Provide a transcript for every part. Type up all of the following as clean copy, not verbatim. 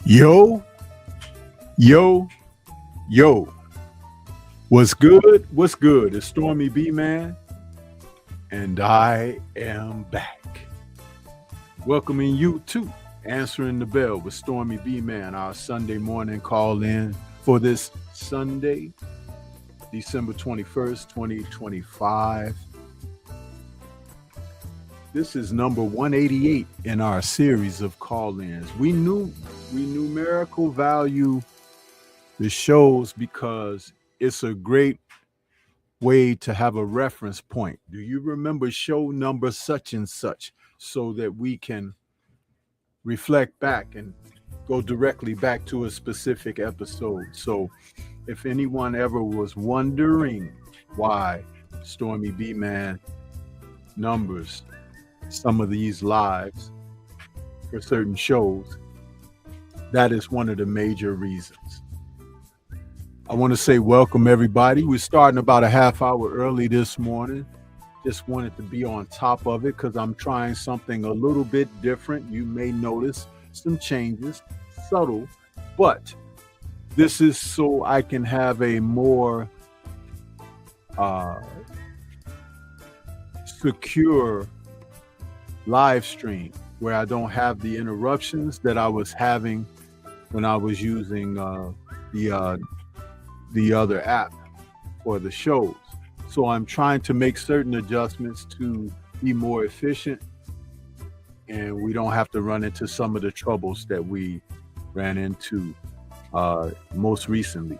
Yo, yo, yo. What's good? What's good? It's Stormy B Man, and I am back. Welcoming you to Answering the Bell with Stormy B Man, our Sunday morning call in for this Sunday, December 21st, 2025. This is number 188 in our series of call-ins. We numerical value the shows because it's a great way to have a reference point. Do you remember show number such and such, so that we can reflect back and go directly back to a specific episode? So if anyone ever was wondering why Stormy B Man numbers some of these lives for certain shows, that is one of the major reasons. I want to say welcome everybody. We're starting about a half hour early this morning. Just wanted to be on top of it because I'm trying something a little bit different. You may notice some changes, subtle, but this is so I can have a more secure live stream where I don't have the interruptions that I was having when I was using the other app for the shows. So I'm trying to make certain adjustments to be more efficient, and we don't have to run into some of the troubles that we ran into most recently.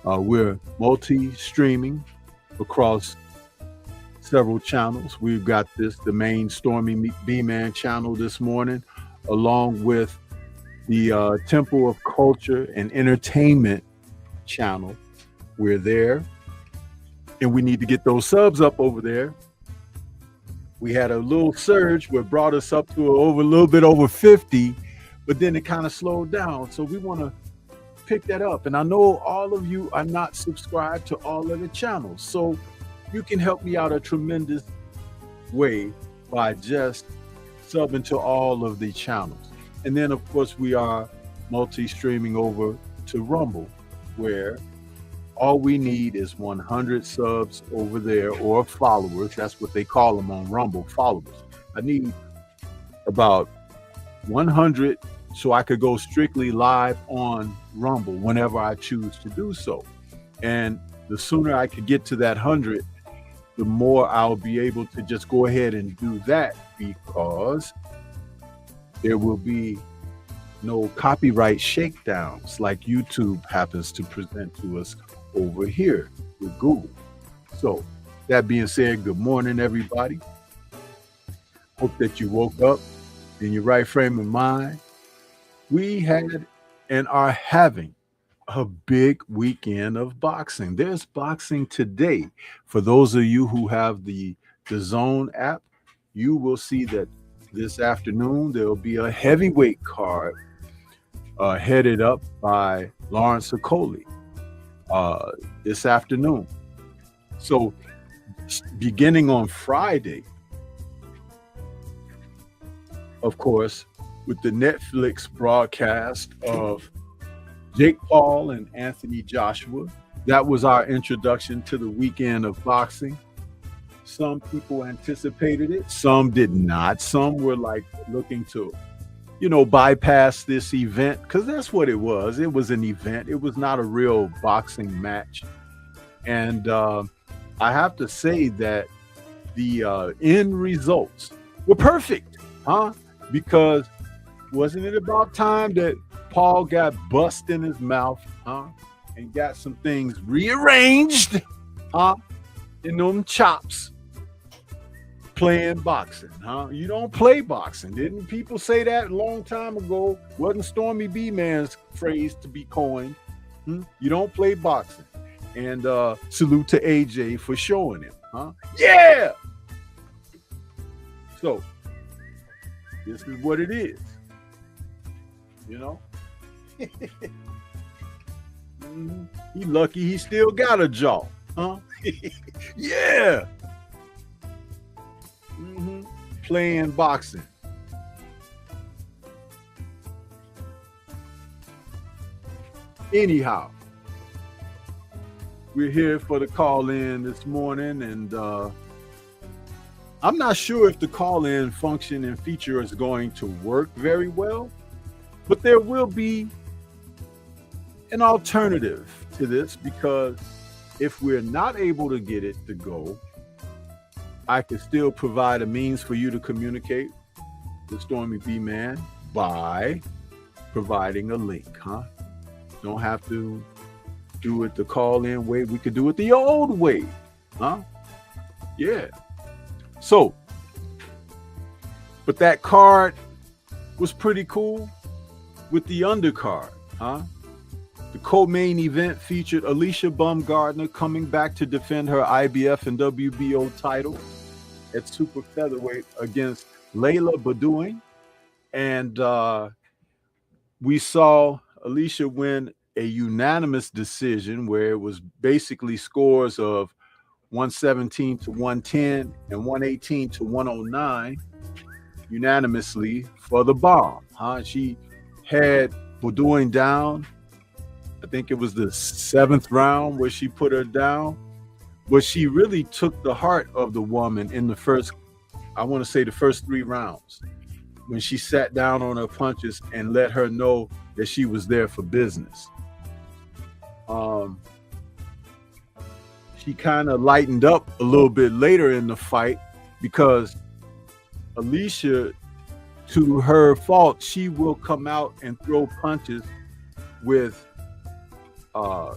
We're multi-streaming across several channels. We've got the main Stormy B Man channel this morning, along with the Temple of Culture and Entertainment channel. We're there, and we need to get those subs up over there. We had a little surge that brought us up to a little bit over 50, but then it kind of slowed down. So we want to pick that up. And I know all of you are not subscribed to all of the channels, so you can help me out a tremendous way by just subbing to all of the channels. And then, of course, we are multi-streaming over to Rumble, where all we need is 100 subs over there, or followers. That's what they call them on Rumble, followers. I need about 100 so I could go strictly live on Rumble whenever I choose to do so. And the sooner I could get to that 100, the more I'll be able to just go ahead and do that, because There will be no copyright shakedowns like YouTube happens to present to us over here with Google. So that being said, good morning, everybody. Hope that you woke up in your right frame of mind. We had and are having a big weekend of boxing. There's boxing today. For those of you who have the Zone app, you will see that this afternoon there will be a heavyweight card headed up by Lawrence Okoli this afternoon. So beginning on Friday, of course, with the Netflix broadcast of Jake Paul and Anthony Joshua, that was our introduction to the weekend of boxing. Some people anticipated it, some did not. Some were like looking to, bypass this event, because that's what it was. It was an event. It was not a real boxing match. And I have to say that the end results were perfect, because wasn't it about time that Paul got bust in his mouth, and got some things rearranged, in them chops, playing boxing, You don't play boxing. Didn't people say that a long time ago? Wasn't STORMYBMAN'S phrase to be coined? You don't play boxing. And salute to AJ for showing him, Yeah! So, this is what it is, He lucky he still got a jaw, Yeah! Playing boxing. Anyhow, we're here for the call-in this morning, and I'm not sure if the call-in function and feature is going to work very well, but there will be an alternative to this, because if we're not able to get it to go, I can still provide a means for you to communicate with Stormy B Man by providing a link, Don't have to do it the call-in way. We could do it the old way, Yeah. So, but that card was pretty cool with the undercard, The co-main event featured Alicia Baumgardner coming back to defend her IBF and WBO title at super featherweight against Layla Badouin. And we saw Alicia win a unanimous decision where it was basically scores of 117 to 110 and 118 to 109 unanimously for the Bomb. She had Badouin down. I think it was the 7th round where she put her down. But she really took the heart of the woman in the first 3 rounds, when she sat down on her punches and let her know that she was there for business. She kind of lightened up a little bit later in the fight, because Alicia, to her fault, she will come out and throw punches with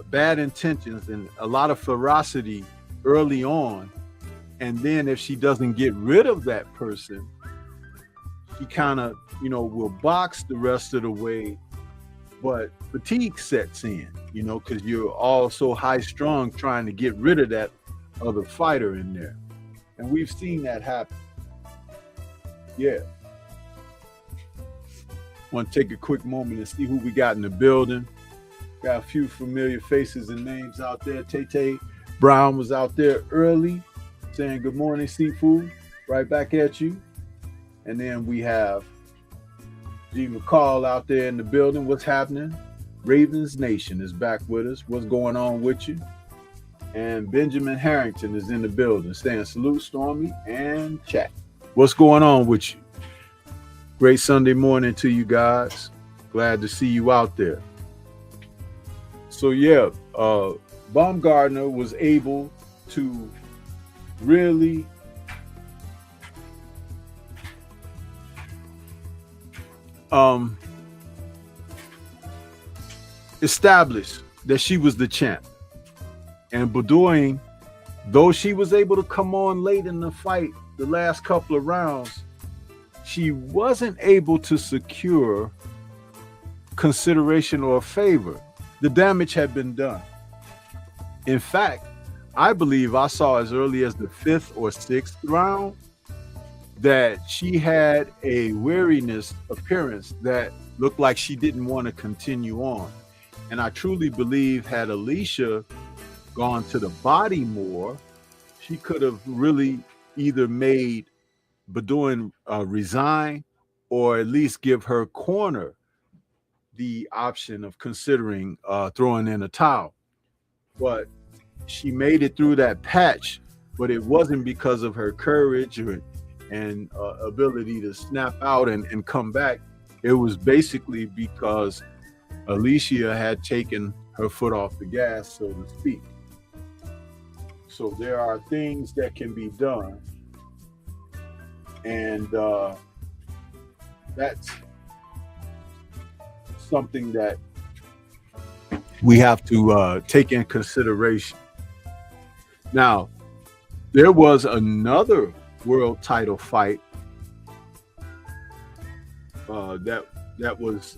bad intentions and a lot of ferocity early on, and then if she doesn't get rid of that person, she kind of will box the rest of the way, but fatigue sets in, because you're all so high strung trying to get rid of that other fighter in there, and we've seen that happen. Yeah. Want to take a quick moment and see who we got in the building. Got a few familiar faces and names out there. Tay Brown was out there early saying good morning, Seafood. Right back at you. And then we have G. McCall out there in the building. What's happening? Ravens Nation is back with us. What's going on with you? And Benjamin Harrington is in the building saying salute, Stormy, and chat. What's going on with you? Great Sunday morning to you guys. Glad to see you out there. So yeah, Baumgardner was able to really um, established that she was the champ. And Boudoin, though she was able to come on late in the fight, the last couple of rounds, she wasn't able to secure consideration or favor. The damage had been done. In fact, I believe I saw as early as the 5th or 6th round that she had a weariness appearance that looked like she didn't want to continue on. And I truly believe had Alicia gone to the body more, she could have really either made Boudoin resign or at least give her corner the option of considering throwing in a towel. But she made it through that patch, but it wasn't because of her courage and ability to snap out and come back. It was basically because Alicia had taken her foot off the gas, so to speak. So there are things that can be done, and that's something that we have to take in consideration. Now, there was another world title fight that was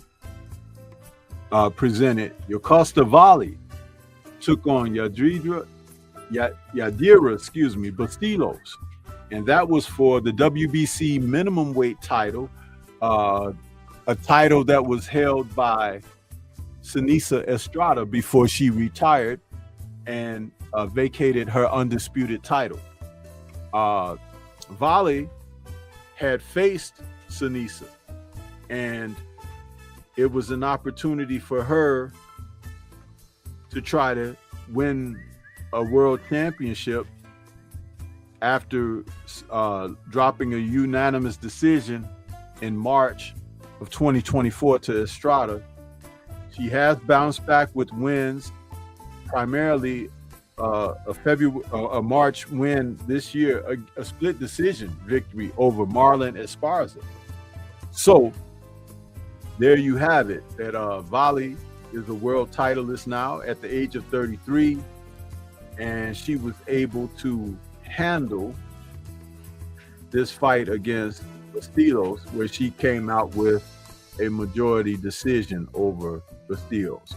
presented. Yocosta Valley took on Yadira, Bastilos, and that was for the WBC minimum weight title, a title that was held by Sinisa Estrada before she retired and vacated her undisputed title. Valley had faced Sinisa, and it was an opportunity for her to try to win a world championship after dropping a unanimous decision in March of 2024 to Estrada. She has bounced back with wins, primarily a March win this year, a split decision victory over Marlon Esparza. So there you have it, that Valley is a world titleist now at the age of 33, and she was able to handle this fight against Bastilos, where she came out with a majority decision over Bastilos.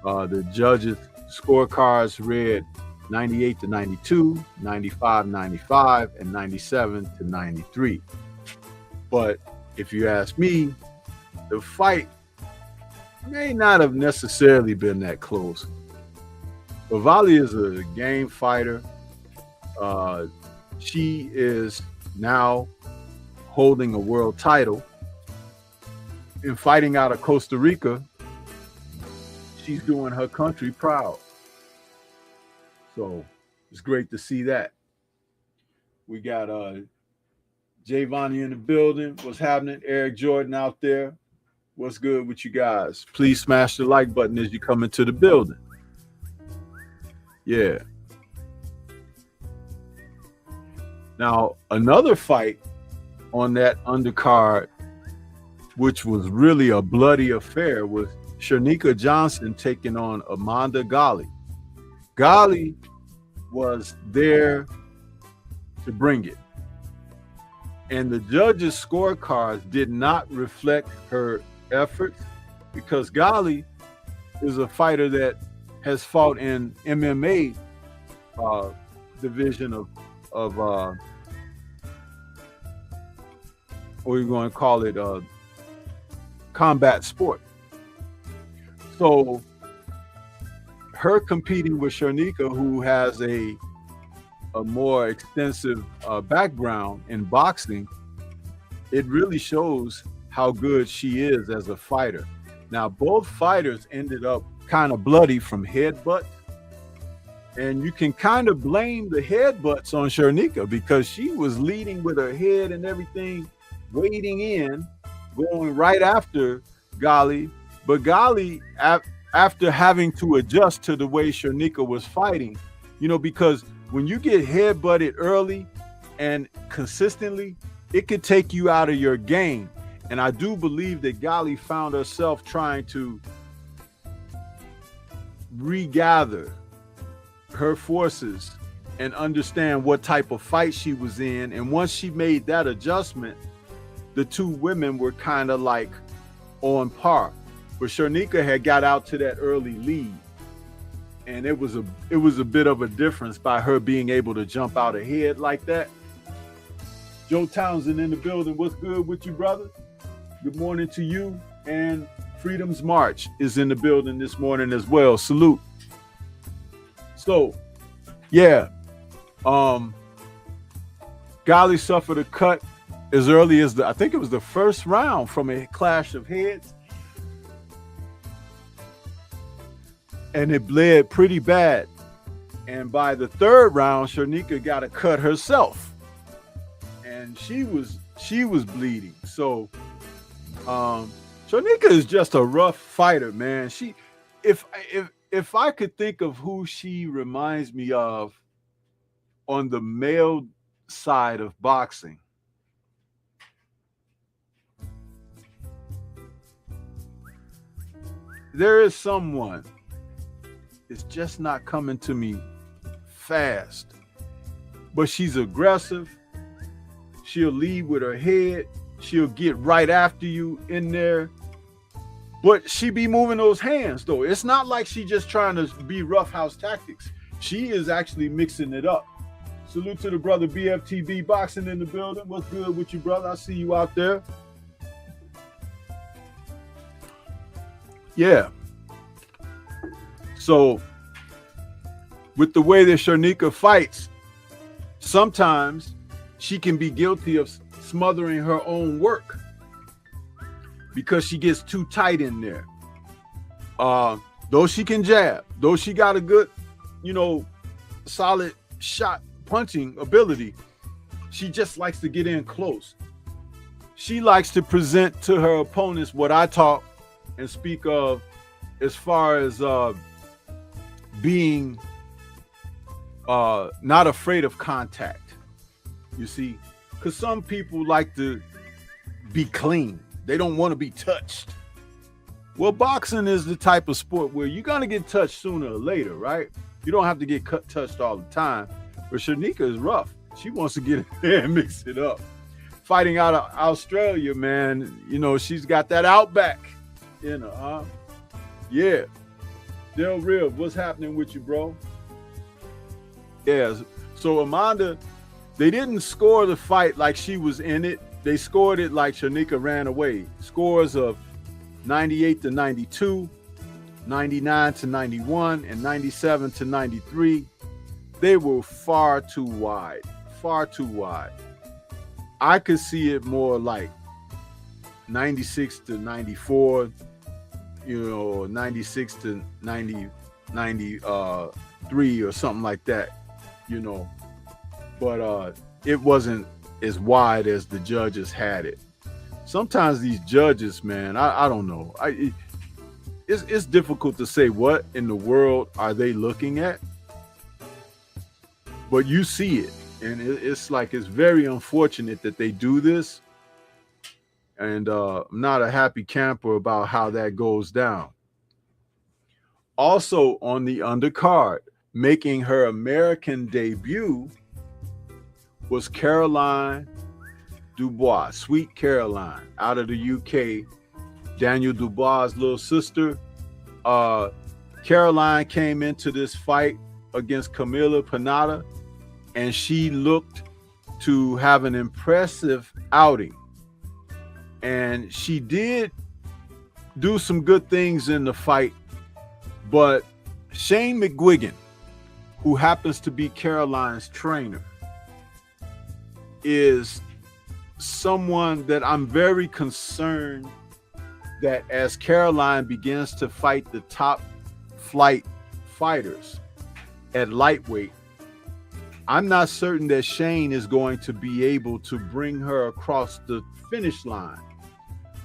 The judges' scorecards read 98-92, 95-95, and 97-93. But if you ask me, the fight may not have necessarily been that close. But Valley is a game fighter. She is now holding a world title. In fighting out of Costa Rica, she's doing her country proud. So it's great to see that. We got Javani in the building. What's happening? Eric Jordan out there. What's good with you guys? Please smash the like button as you come into the building. Yeah. Now, another fight on that undercard, which was really a bloody affair, was Shernika Johnson taking on Amanda Ghali. Ghali was there to bring it. And the judges' scorecards did not reflect her efforts, because Ghali is a fighter that has fought in MMA division of what are you going to call it, combat sport. So her competing with Shernika, who has a more extensive background in boxing, it really shows how good she is as a fighter. Now, both fighters ended up kind of bloody from headbutts, and you can kind of blame the headbutts on Shernika, because she was leading with her head and everything, wading in, going right after Ghali. But Ghali, after having to adjust to the way Shernika was fighting, because when you get headbutted early and consistently, it could take you out of your game. And I do believe that Gali found herself trying to regather her forces and understand what type of fight she was in. And once she made that adjustment, the two women were kind of like on par. But Sharnika had got out to that early lead. And it was a bit of a difference by her being able to jump out ahead like that. Joe Townsend in the building. What's good with you, brother? Good morning to you. And Freedom's March is in the building this morning as well. Salute. So, yeah. Gali suffered a cut as early as I think it was the first round from a clash of heads. And it bled pretty bad. And by the third round, Sharnika got a cut herself. And she was bleeding. So Sharnika is just a rough fighter, man. If I could think of who she reminds me of on the male side of boxing, there is someone. It's just not coming to me fast. But she's aggressive. She'll lead with her head. She'll get right after you in there. But she be moving those hands, though. It's not like she just trying to be roughhouse tactics. She is actually mixing it up. Salute to the brother BFTB Boxing in the building. What's good with you, brother? I see you out there. Yeah. So, with the way that Sharnika fights, sometimes she can be guilty of smothering her own work because she gets too tight in there. Though she can jab, though she got a good, solid shot punching ability, she just likes to get in close. She likes to present to her opponents what I talk and speak of as far as being not afraid of contact, you see, because some people like to be clean. They don't want to be touched. Well, boxing is the type of sport where you're going to get touched sooner or later, right? You don't have to get touched all the time. But Sharnika is rough. She wants to get in there and mix it up. Fighting out of Australia, man, she's got that outback in her, huh? Yeah. Del Real, what's happening with you, bro? Yeah, so Amanda, they didn't score the fight like she was in it. They scored it like Sharnika ran away. Scores of 98-92, 99-91, and 97-93. They were far too wide. I could see it more like 96-94, 96-93 or something like that, but it wasn't as wide as the judges had it. Sometimes these judges, man, I don't know. It's difficult to say what in the world are they looking at, but you see it, and it's very unfortunate that they do this. And I'm not a happy camper about how that goes down. Also on the undercard, making her American debut was Caroline Dubois, Sweet Caroline, out of the UK. Daniel Dubois' little sister. Caroline came into this fight against Camila Panada, and she looked to have an impressive outing. And she did do some good things in the fight, but Shane McGuigan, who happens to be Caroline's trainer, is someone that I'm very concerned that as Caroline begins to fight the top flight fighters at lightweight, I'm not certain that Shane is going to be able to bring her across the finish line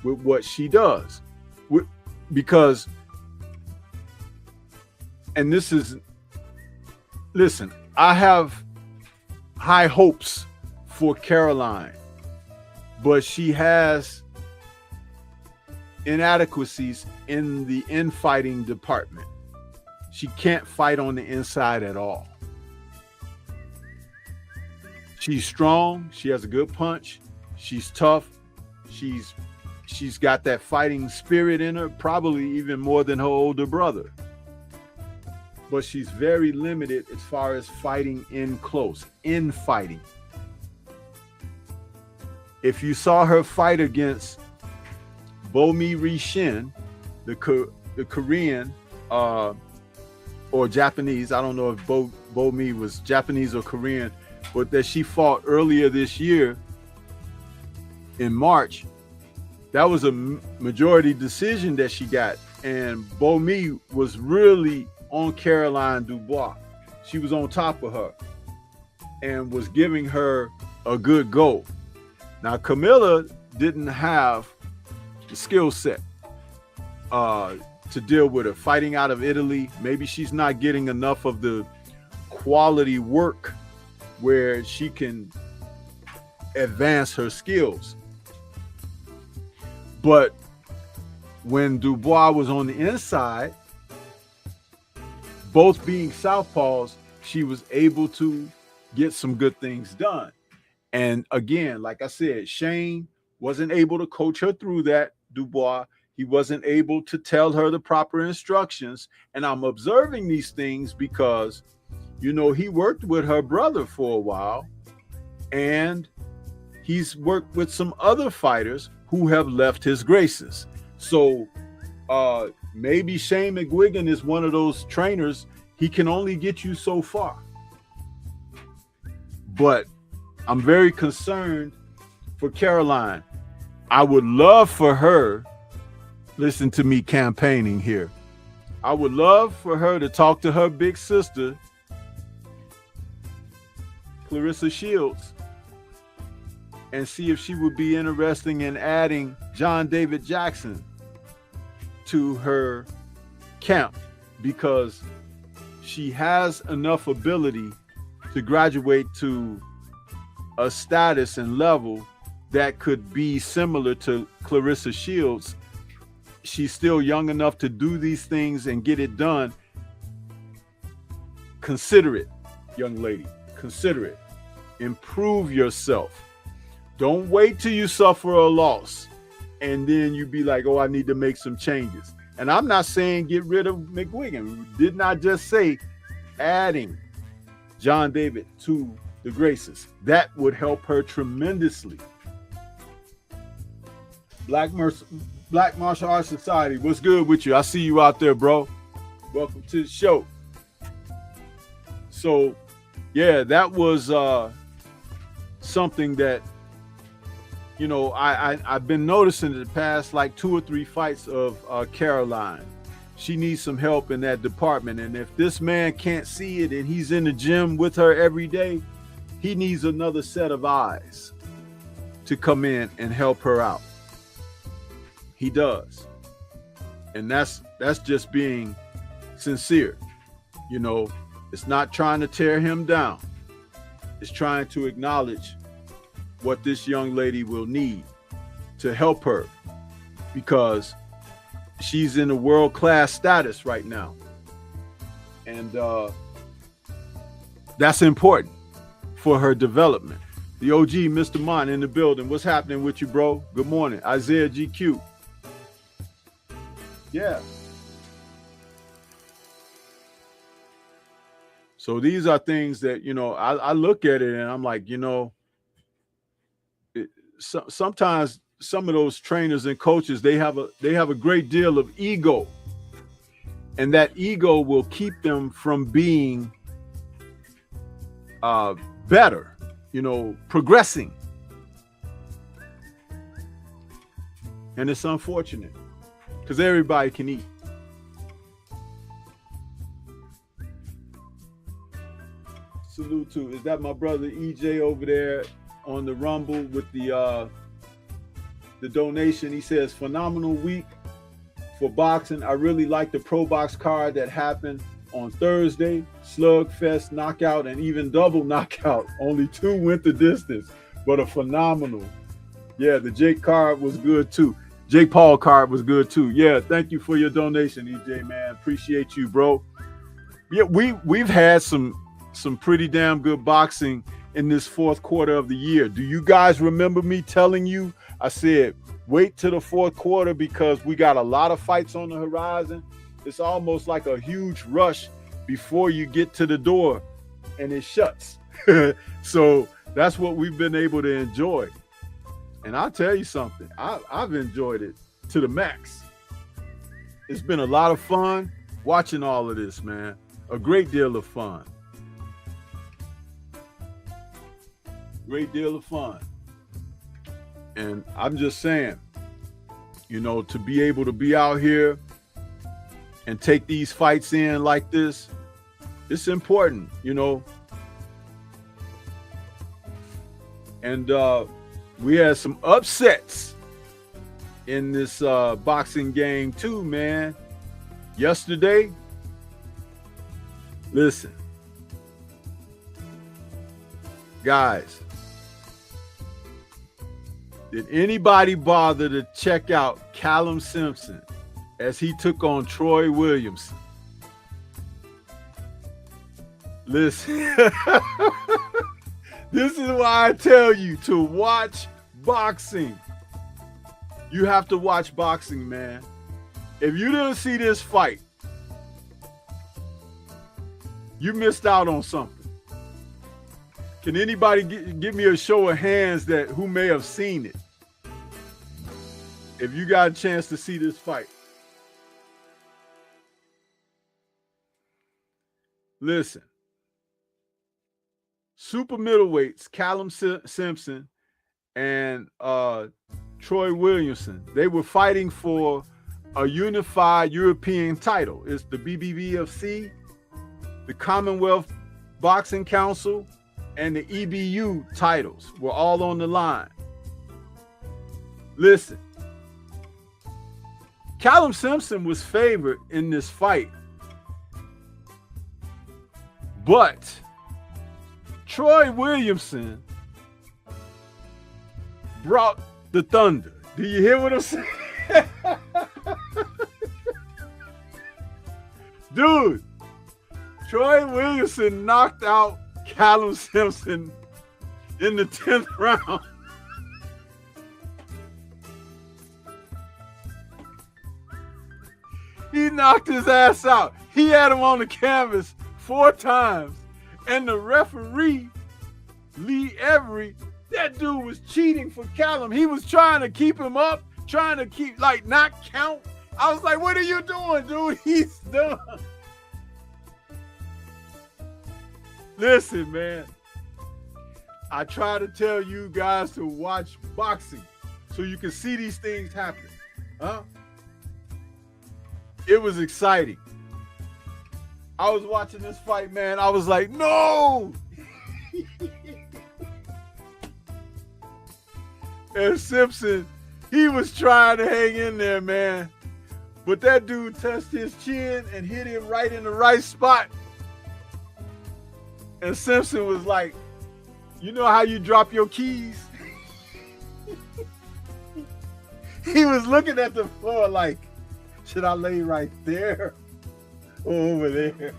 with what she does. Because, and this is, listen, I have high hopes for Caroline, but she has inadequacies in the infighting department. She can't fight on the inside at all. She's strong. She has a good punch. She's tough. She's got that fighting spirit in her, probably even more than her older brother. But she's very limited as far as fighting in close, infighting. If you saw her fight against Bomi Rishin, the Korean or Japanese, I don't know if Bomi was Japanese or Korean, but that she fought earlier this year in March, that was a majority decision that she got. And Bomi was really on Caroline Dubois. She was on top of her and was giving her a good go. Now, Camilla didn't have the skill set to deal with her. Fighting out of Italy, maybe she's not getting enough of the quality work where she can advance her skills. But when Dubois was on the inside, both being southpaws, she was able to get some good things done. And again, like I said, Shane wasn't able to coach her through that, Dubois. He wasn't able to tell her the proper instructions. And I'm observing these things because, you know, he worked with her brother for a while, and he's worked with some other fighters who have left his graces. So maybe Shane McGuigan is one of those trainers. He can only get you so far. But I'm very concerned for Caroline. I would love for her, listen to me campaigning here, I would love for her to talk to her big sister, Clarissa Shields, and see if she would be interested in adding John David Jackson to her camp, because she has enough ability to graduate to a status and level that could be similar to Clarissa Shields. She's still young enough to do these things and get it done. Consider it, young lady. Consider it. Improve yourself. Don't wait till you suffer a loss and then you be like, oh, I need to make some changes. And I'm not saying get rid of McGuigan. Did not just say adding John David to the graces. That would help her tremendously. Black Martial Arts Society, what's good with you? I see you out there, bro. Welcome to the show. So, yeah, that was something that, you know, I've been noticing in the past like 2 or 3 fights of Caroline. She needs some help in that department. And if this man can't see it and he's in the gym with her every day, he needs another set of eyes to come in and help her out. He does. And that's just being sincere. You know, it's not trying to tear him down. It's trying to acknowledge what this young lady will need to help her, because she's in a world-class status right now. And that's important for her development. The OG, Mr. Mon, in the building. What's happening with you, bro? Good morning. Isaiah GQ. Yeah. So these are things that, you know, I look at it and I'm like, you know, sometimes some of those trainers and coaches, they have a great deal of ego, and that ego will keep them from being better, you know, progressing. And it's unfortunate because everybody can eat. Salute to, is that my brother EJ over there on the Rumble with the donation? He says, phenomenal week for boxing. I really like the Pro Box card that happened on Thursday. Slugfest, knockout, and even double knockout. Only 2 went the distance, but a phenomenal. Yeah, the Jake card was good too. Jake Paul card was good too. Yeah, thank you for your donation, EJ, man. Appreciate you, bro. Yeah, we've had some pretty damn good boxing in this fourth quarter of the year. Do you guys remember me telling you? I said, wait till the fourth quarter because we got a lot of fights on the horizon. It's almost like a huge rush before you get to the door and it shuts. So that's what we've been able to enjoy. And I'll tell you something, I've enjoyed it to the max. It's been a lot of fun watching all of this, man. A great deal of fun. Great deal of fun. And I'm just saying, you know, to be able to be out here and take these fights in like this, it's important, you know. And we had some upsets in this boxing game too, man. Yesterday, listen, guys, did anybody bother to check out Callum Simpson as he took on Troy Williamson? Listen, this is why I tell you to watch boxing. You have to watch boxing, man. If you didn't see this fight, you missed out on something. Can anybody give me a show of hands that who may have seen it? If you got a chance to see this fight. Listen. Super middleweights, Callum Simpson and Troy Williamson, they were fighting for a unified European title. It's the BBBFC, the Commonwealth Boxing Council, and the EBU titles were all on the line. Listen, Callum Simpson was favored in this fight, but Troy Williamson brought the thunder. Do you hear what I'm saying? Dude, Troy Williamson knocked out Callum Simpson in the 10th round. He knocked his ass out. He had him on the canvas 4 times. And the referee, Lee Every, that dude was cheating for Callum. He was trying to keep him up, trying to keep, like, not count. I was like, what are you doing, dude? He's done. Listen, man. I try to tell you guys to watch boxing so you can see these things happen. Huh? It was exciting. I was watching this fight, man. I was like, no! And Simpson, he was trying to hang in there, man. But that dude touched his chin and hit him right in the right spot. And Simpson was like, you know how you drop your keys? He was looking at the floor like, should I lay right there? Over there.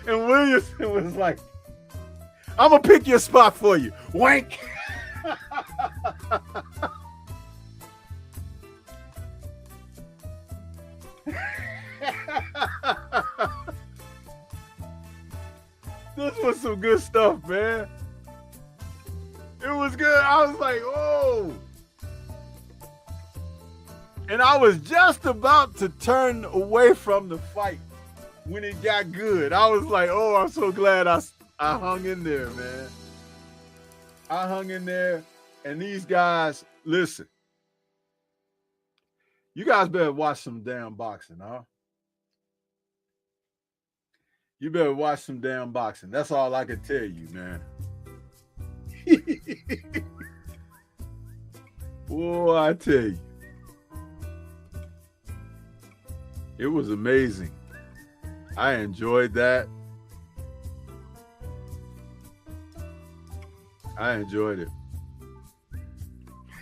And Williamson was like, I'm gonna pick your spot for you. Wank. This was some good stuff, man. It was good. I was like, oh. And I was just about to turn away from the fight when it got good. I was like, oh, I'm so glad I hung in there, man. I hung in there. And these guys, listen. You guys better watch some damn boxing, huh? You better watch some damn boxing. That's all I can tell you, man. Boy, I tell you. It was amazing. I enjoyed that. I enjoyed it.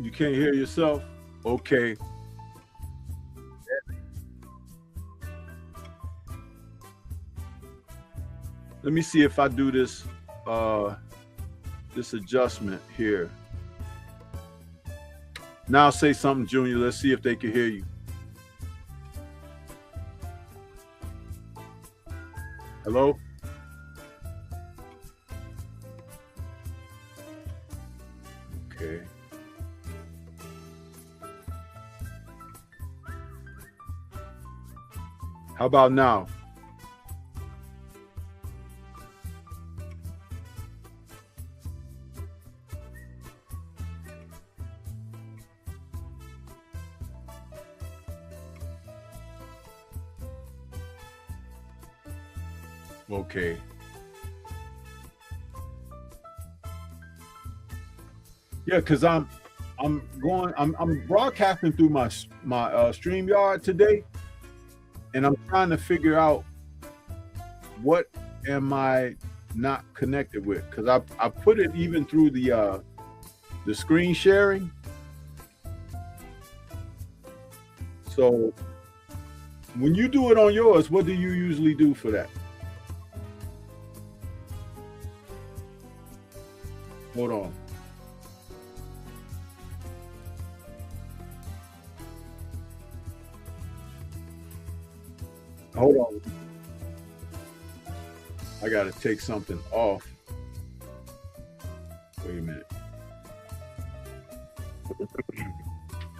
You can't hear yourself? Okay. Let me see if I do this this adjustment here. Now say something, Junior. Let's see if they can hear you. Hello? Okay. How about now? Okay. Yeah, because I'm broadcasting through my StreamYard today, and I'm trying to figure out what am I not connected with, because I put it even through the screen sharing. So when you do it on yours, what do you usually do for that? Hold on. Hold on. I gotta take something off. Wait a minute.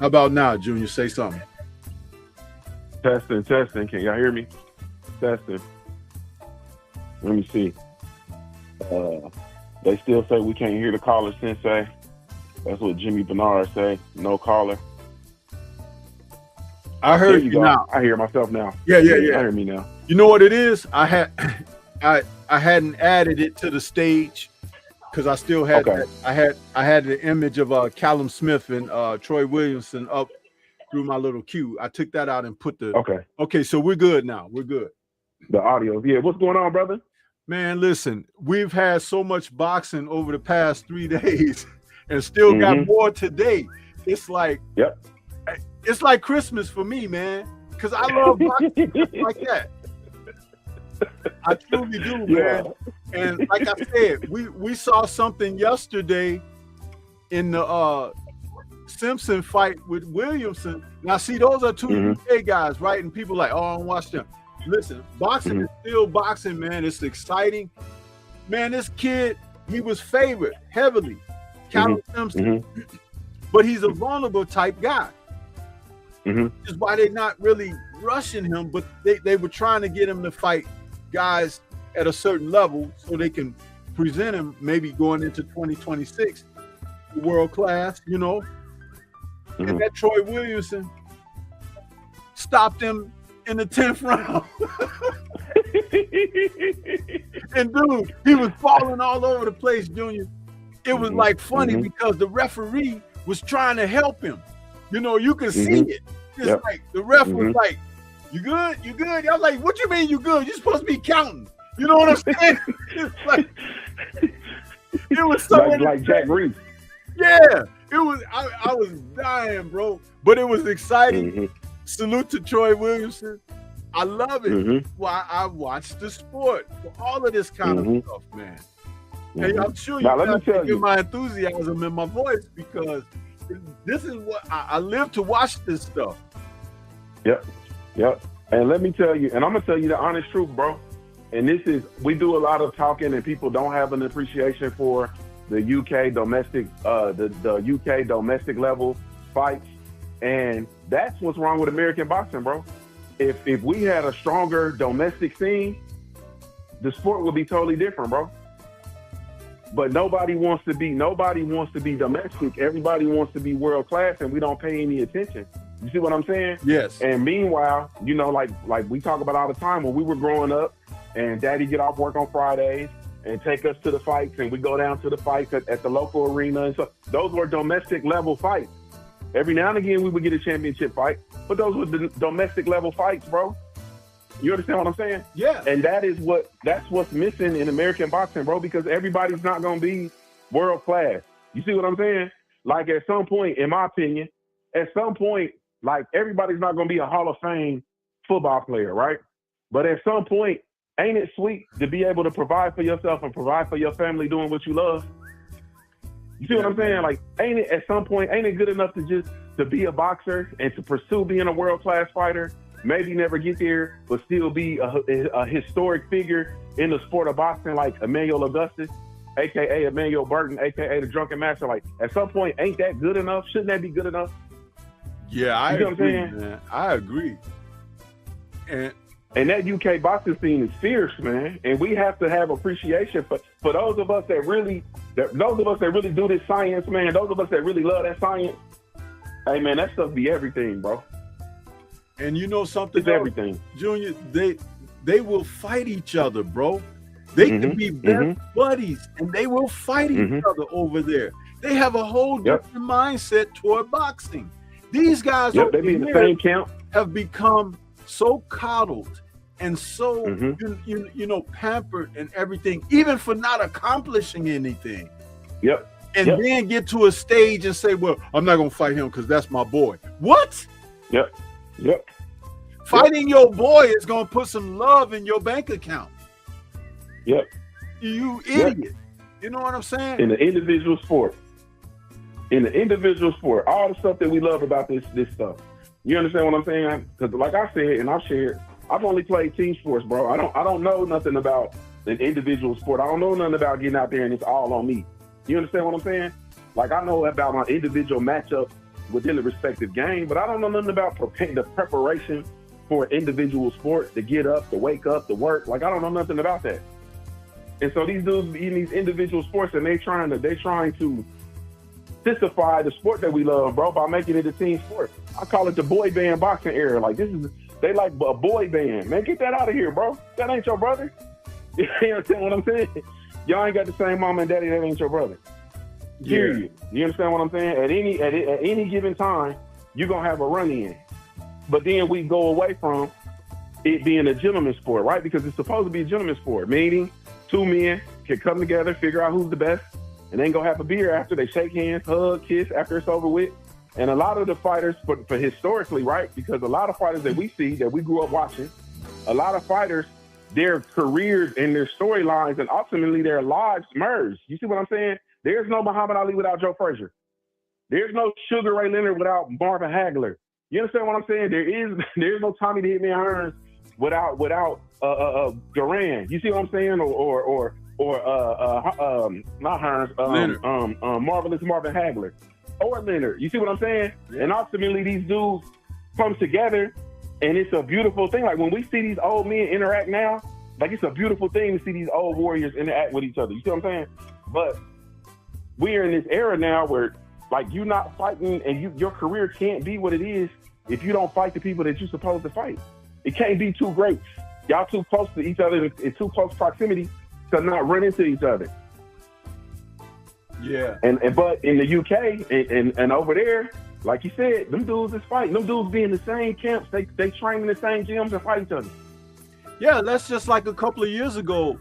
How about now, Junior? Say something. Testing. Can y'all hear me? Testing. Let me see. They still say we can't hear the caller, Sensei. That's what Jimmy Bernard say. No caller. I heard you now. I hear myself now. Yeah. I hear me now. You know what it is? I hadn't added it to the stage because I still had I had the image of Callum Smith and Troy Williamson up through my little queue. I took that out and put the okay. So we're good now. We're good. The audio. Yeah. What's going on, brother? Man, listen, we've had so much boxing over the past 3 days and still got more today. It's like, it's like Christmas for me, man, because I love boxing like that. I truly do, man. And like I said, we saw something yesterday in the Simpson fight with Williamson. Now, see, those are two UK guys, right? And people are like, oh, I don't watch them. Listen, boxing is still boxing, man. It's exciting. Man, this kid, he was favored heavily, Callum Simpson. But he's a vulnerable type guy. Which is why they're not really rushing him, but they were trying to get him to fight guys at a certain level so they can present him maybe going into 2026, world class, you know. And that Troy Williamson stopped him in the 10th round. And dude, he was falling all over the place, Junior. It was like funny because the referee was trying to help him. You know, you could see it. It's like the ref was like, you good? You good? I was like, what you mean you good? You're supposed to be counting. You know what I'm saying? It's like, it was so like Jack Reese. Yeah, it was. I was dying, bro. But it was exciting. Salute to Troy Williamson. I love it. Well, I watched the sport for all of this kind of stuff, man. And I'm sure you guys can hear my enthusiasm in my voice because this is what I live to watch this stuff. Yep. And let me tell you, and I'm gonna tell you the honest truth, bro. And this is, we do a lot of talking, and people don't have an appreciation for the UK domestic, the UK domestic level fights, and that's what's wrong with American boxing, bro. If we had a stronger domestic scene, the sport would be totally different, bro. But nobody wants to be domestic. Everybody wants to be world class, and we don't pay any attention. You see what I'm saying? Yes. And meanwhile, you know, like we talk about all the time, when we were growing up, and Daddy get off work on Fridays and take us to the fights, and we go down to the fights at the local arena, and so those were domestic level fights. Every now and again, we would get a championship fight, but those were the domestic level fights, bro. You understand what I'm saying? Yeah. And that's what's missing in American boxing, bro, because everybody's not going to be world class. You see what I'm saying? like at some point, in my opinion, at some point, like everybody's not going to be a Hall of Fame football player, right? But at some point, ain't it sweet to be able to provide for yourself and provide for your family doing what you love? You see what I'm saying? Like, ain't it at some point, ain't it good enough to be a boxer and to pursue being a world-class fighter? Maybe never get there, but still be a historic figure in the sport of boxing, like Emmanuel Augustus, aka Emmanuel Burton, aka the Drunken Master. Like, at some point, ain't that good enough? Shouldn't that be good enough? Yeah, I agree, man. I agree. And that UK boxing scene is fierce, man. And we have to have appreciation for those of us that really do this science, man. Those of us that really love that science. Hey, man, that stuff be everything, bro. And you know something? It's everything, Junior. They will fight each other, bro. They can be best buddies, and they will fight each other over there. They have a whole different mindset toward boxing. These guys they be in the same camp. Have become so coddled and so you know, pampered and everything, even for not accomplishing anything. And then get to a stage and say, well, I'm not gonna fight him because that's my boy. What? Fighting your boy is gonna put some love in your bank account. You idiot. You know what I'm saying? In the individual sport. All the stuff that we love about this stuff. You understand what I'm saying? Because like I said, and I've shared, I've only played team sports, bro. I don't know nothing about an individual sport. I don't know nothing about getting out there and it's all on me. You understand what I'm saying? Like, I know about my individual matchups within the respective game, but I don't know nothing about the preparation for an individual sport, to get up, to wake up, to work. Like, I don't know nothing about that. And so these dudes in these individual sports, and they trying to sissified the sport that we love, bro, by making it a team sport. I call it the boy band boxing era. Like, they like a boy band. Man, get that out of here, bro. That ain't your brother. You understand what I'm saying? Y'all ain't got the same mom and daddy. That ain't your brother. Period. You understand what I'm saying? At any given time, you're gonna have a run in. But then we go away from it being a gentleman's sport, right? Because it's supposed to be a gentleman's sport, meaning two men can come together, figure out who's the best, and then go have a beer after. They shake hands, hug, kiss after it's over with. And a lot of the fighters, for historically, right? Because a lot of fighters that we see, that we grew up watching, a lot of fighters, their careers and their storylines and ultimately their lives merge. You see what I'm saying? There's no Muhammad Ali without Joe Frazier. There's no Sugar Ray Leonard without Marvin Hagler. You understand what I'm saying? There's no Tommy the Hitman Hearns without Duran. You see what I'm saying? Or not Hearns, Marvelous Marvin Hagler or Leonard. You see what I'm saying? Yeah. And ultimately these dudes come together, and it's a beautiful thing. Like, when we see these old men interact now, like, it's a beautiful thing to see these old warriors interact with each other. You see what I'm saying? But we are in this era now where, like, you're not fighting, and your career can't be what it is if you don't fight the people that you're supposed to fight. It can't be two greats. Y'all too close to each other in too close proximity to not run into each other. Yeah. But in the UK and over there, like you said, them dudes is fighting. Them dudes be in the same camps. They train in the same gyms and fight each other. Yeah, that's just like a couple of years ago.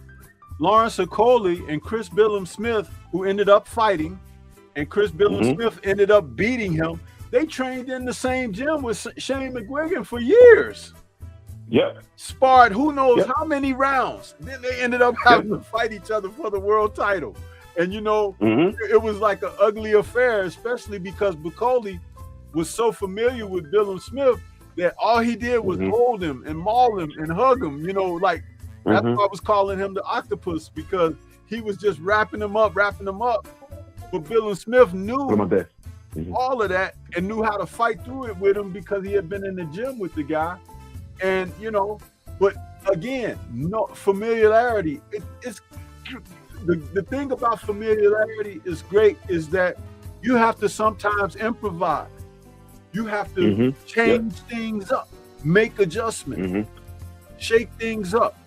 Lawrence Okoli and Chris Billum-Smith, who ended up fighting, and Chris Billum-Smith ended up beating him. They trained in the same gym with Shane McGuigan for years. Yep. Sparred who knows how many rounds. Then they ended up having to fight each other for the world title. And, you know, it was like an ugly affair, especially because Okoli was so familiar with Billum-Smith that all he did was hold him and maul him and hug him. You know, like, that's why I was calling him the octopus, because he was just wrapping him up. But Billum-Smith knew all of that and knew how to fight through it with him because he had been in the gym with the guy. And, you know, but again, no familiarity. It's the thing about familiarity is great is that you have to sometimes improvise. You have to change things up, make adjustments, shake things up.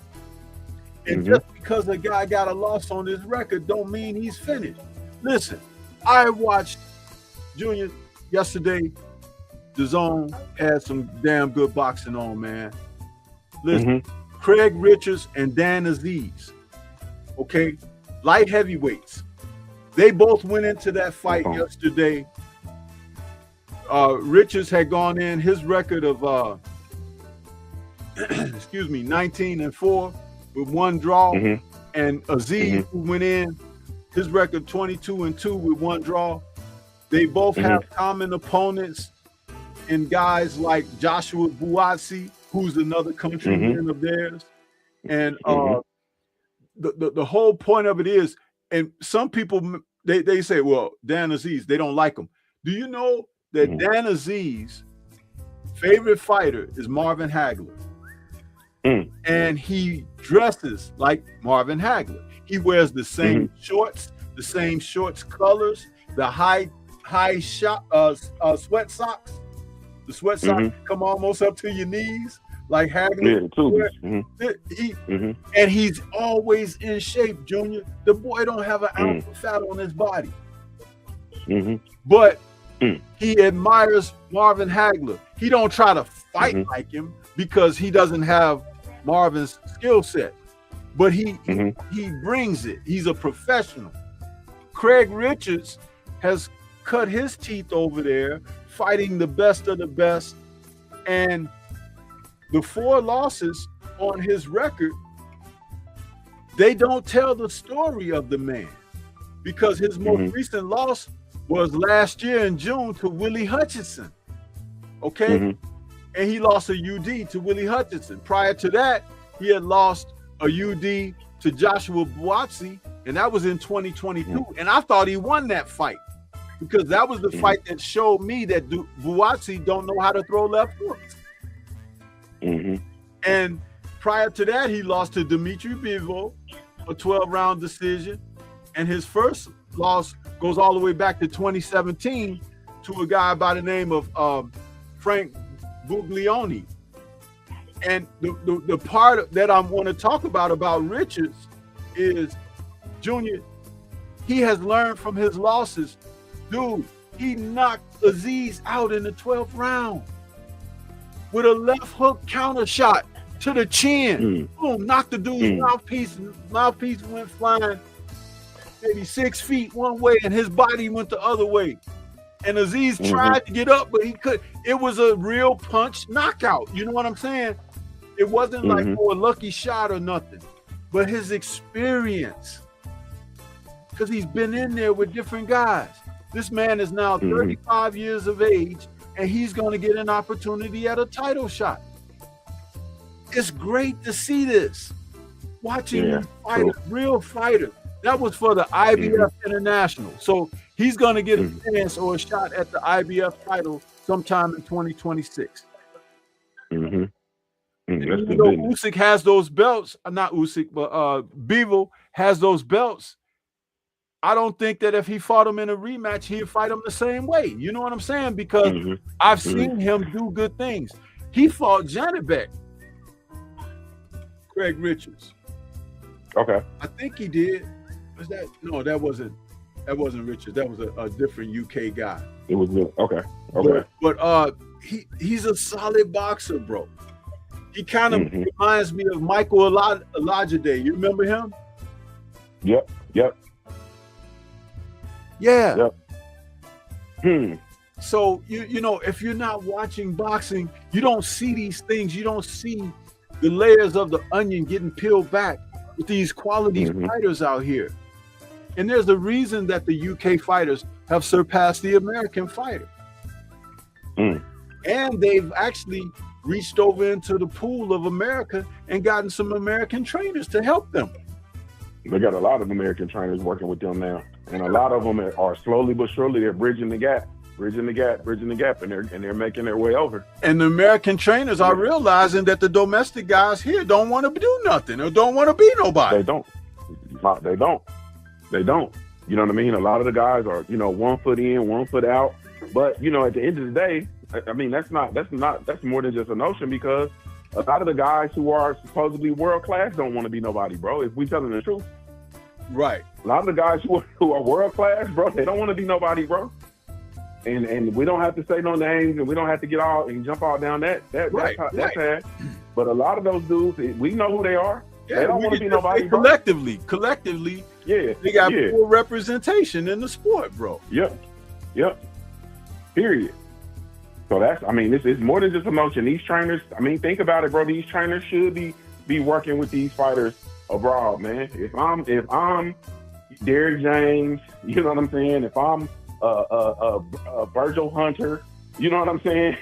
And just because a guy got a loss on his record don't mean he's finished. Listen, I watched Junior yesterday. The Zone had some damn good boxing on, man. Listen, Craig Richards and Dan Aziz, okay, light heavyweights. They both went into that fight yesterday. Richards had gone in his record of 19-4 with 1 draw, and Aziz, who went in, his record 22-2 with 1 draw. They both have common opponents in guys like Joshua Buatsi, who's another countryman of theirs. And the whole point of it is, and some people, they say, well, Dan Aziz, they don't like him. Do you know that Dan Aziz's favorite fighter is Marvin Hagler? And he dresses like Marvin Hagler. He wears the same shorts, the same shorts colors, the high sweat socks. The sweat socks come almost up to your knees, like Hagler. And he's always in shape, Junior. The boy don't have an ounce of fat on his body. But he admires Marvin Hagler. He don't try to fight like him because he doesn't have Marvin's skill set. But he brings it. He's a professional. Craig Richards has cut his teeth over there fighting the best of the best, and the 4 losses on his record, they don't tell the story of the man, because his most recent loss was last year in June to Willie Hutchinson. Okay? And he lost a UD to Willie Hutchinson. Prior to that, he had lost a UD to Joshua Buatsi, and that was in 2022. And I thought he won that fight, because that was the fight that showed me that Buatsi don't know how to throw left hooks. And prior to that, he lost to Dimitri Bivol, a 12-round decision. And his first loss goes all the way back to 2017 to a guy by the name of Frank Buglioni. And the part that I want to talk about Richards is, Junior, he has learned from his losses. Dude, he knocked Aziz out in the 12th round with a left hook counter shot to the chin. Boom, knocked the dude's mouthpiece went flying maybe 6 feet one way, and his body went the other way. And Aziz tried to get up, but he couldn't. It was a real punch knockout. You know what I'm saying? It wasn't like a lucky shot or nothing, but his experience, because he's been in there with different guys. This man is now 35 years of age, and he's going to get an opportunity at a title shot. It's great to see this. Watching these fighters, real fighters. That was for the IBF International. So he's going to get a chance or a shot at the IBF title sometime in 2026. And even though Usyk has those belts, not Usyk, but Bivol has those belts, I don't think that if he fought him in a rematch, he'd fight him the same way. You know what I'm saying? Because I've seen him do good things. He fought Janibek, Craig Richards. Okay. I think he did. Was that? No, that wasn't Richards. That was a different UK guy. It was good. Okay. Okay. But he's a solid boxer, bro. He kind of reminds me of Michael Olajide. You remember him? Yep. Yeah. So you know, if you're not watching boxing, you don't see these things. You don't see the layers of the onion getting peeled back with these quality fighters out here. And there's a reason that the UK fighters have surpassed the American fighter. And they've actually reached over into the pool of America and gotten some American trainers to help them. They got a lot of American trainers working with them now. And a lot of them are slowly but surely, they're bridging the gap, and they're making their way over. And the American trainers are realizing that the domestic guys here don't want to do nothing or don't want to be nobody. They don't. You know what I mean? A lot of the guys are, 1 foot in, 1 foot out. But, at the end of the day, I mean, that's more than just a notion, because a lot of the guys who are supposedly world class don't want to be nobody, bro. If we telling the truth. Right. A lot of the guys who are world class, bro, they don't want to be nobody, bro. And we don't have to say no names, and we don't have to get all and jump all down that path. But a lot of those dudes, we know who they are, They don't want to be nobody. Collectively, yeah, they got poor representation in the sport, bro. Yep. Period. So that's, I mean, it's more than just emotion. These trainers, I mean, think about it, bro. These trainers should be working with these fighters abroad, man. If I'm Derrick James, you know what I'm saying? If I'm Virgil Hunter, you know what I'm saying?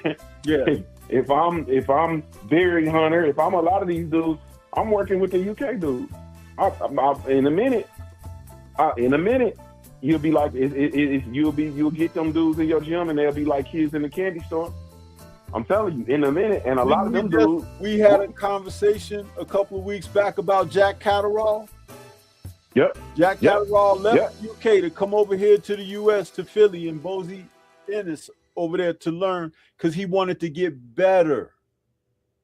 Yeah. If I'm Barry Hunter, if I'm a lot of these dudes, I'm working with the UK dudes. In a minute, you'll be like, you'll get them dudes in your gym, and they'll be like kids in the candy store. I'm telling you, in a minute, and a lot of them dudes. We had a conversation a couple of weeks back about Jack Catterall. Yep. Jack Catterall left the UK to come over here to the US, to Philly, and Bozy Ennis over there to learn, because he wanted to get better.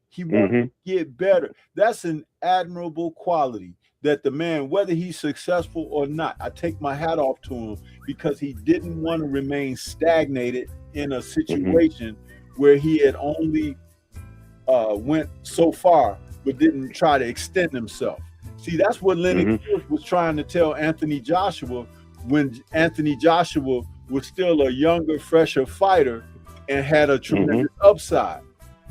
He wanted to get better. That's an admirable quality that the man, whether he's successful or not, I take my hat off to him, because he didn't want to remain stagnated in a situation where he had only went so far but didn't try to extend himself. See, that's what Lennox was trying to tell Anthony Joshua when Anthony Joshua was still a younger, fresher fighter and had a tremendous upside.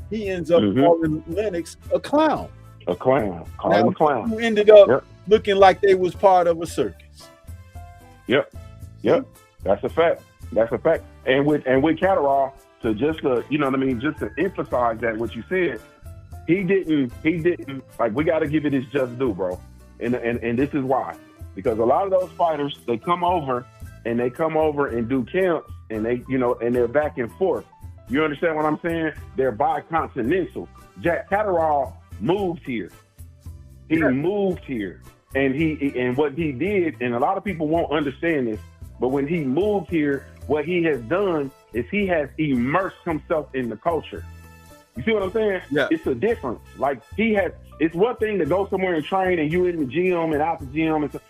He ends up calling Lennox a clown. A clown. Call him a clown. Who ended up looking like they was part of a circus. Yep. That's a fact. And with Catterall, to you know what I mean, just to emphasize that what you said, he didn't like, we got to give it his just due, bro. And this is why, because a lot of those fighters, they come over and do camps, and they, you know, and they're back and forth. You understand what I'm saying? They're bicontinental. Jack Catterall moved here. He moved here, and what he did, and a lot of people won't understand this, but when he moved here, what he has done is he has immersed himself in the culture. You see what I'm saying? Yeah. It's a difference. Like, it's one thing to go somewhere and train, and you in the gym and out the gym, and so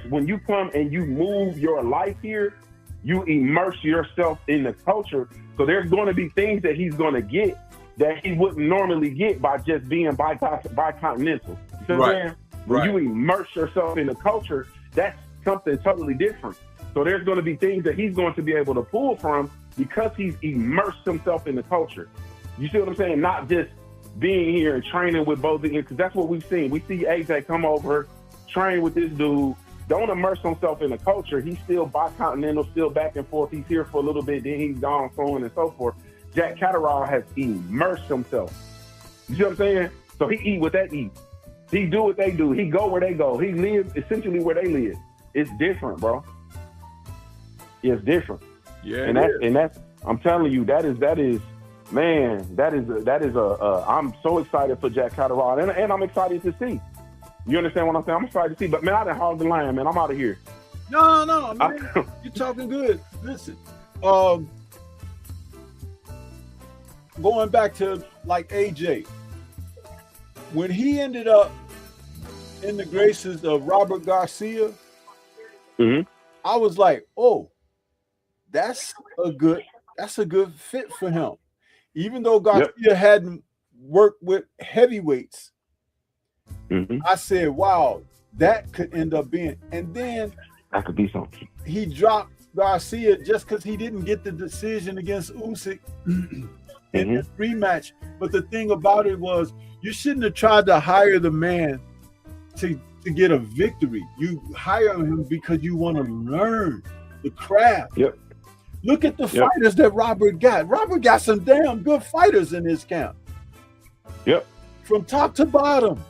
when you come and you move your life here, you immerse yourself in the culture. So there's going to be things that he's going to get that he wouldn't normally get by just being bicontinental. You see what I'm saying? When you immerse yourself in the culture, that's something totally different. So there's going to be things that he's going to be able to pull from because he's immersed himself in the culture. You see what I'm saying? Not just being here and training with both, because that's what we've seen. We see AJ come over, train with this dude, don't immerse himself in the culture. He's still bicontinental, still back and forth. He's here for a little bit, then he's gone, so on and so forth. Jack Catterall has immersed himself. You see what I'm saying? So he eat what they eat. He do what they do. He go where they go. He lives essentially where they live. It's different, bro. It's different. Yeah. And that's I'm telling you, that is man, that is I'm so excited for Jack Catterall, and I'm excited to see. You understand what I'm saying? I'm excited to see, but man, I done hogged the line, man. I'm out of here. No, man, you're talking good. Listen, going back to like AJ, when he ended up in the graces of Robert Garcia, I was like, oh, that's a good fit for him. Even though Garcia hadn't worked with heavyweights, I said, wow, that could end up being. And then that could be something. He dropped Garcia just because he didn't get the decision against Usyk in the rematch. But the thing about it was, you shouldn't have tried to hire the man to get a victory. You hire him because you want to learn the craft. Look at the fighters that Robert got. Robert got some damn good fighters in his camp. From top to bottom.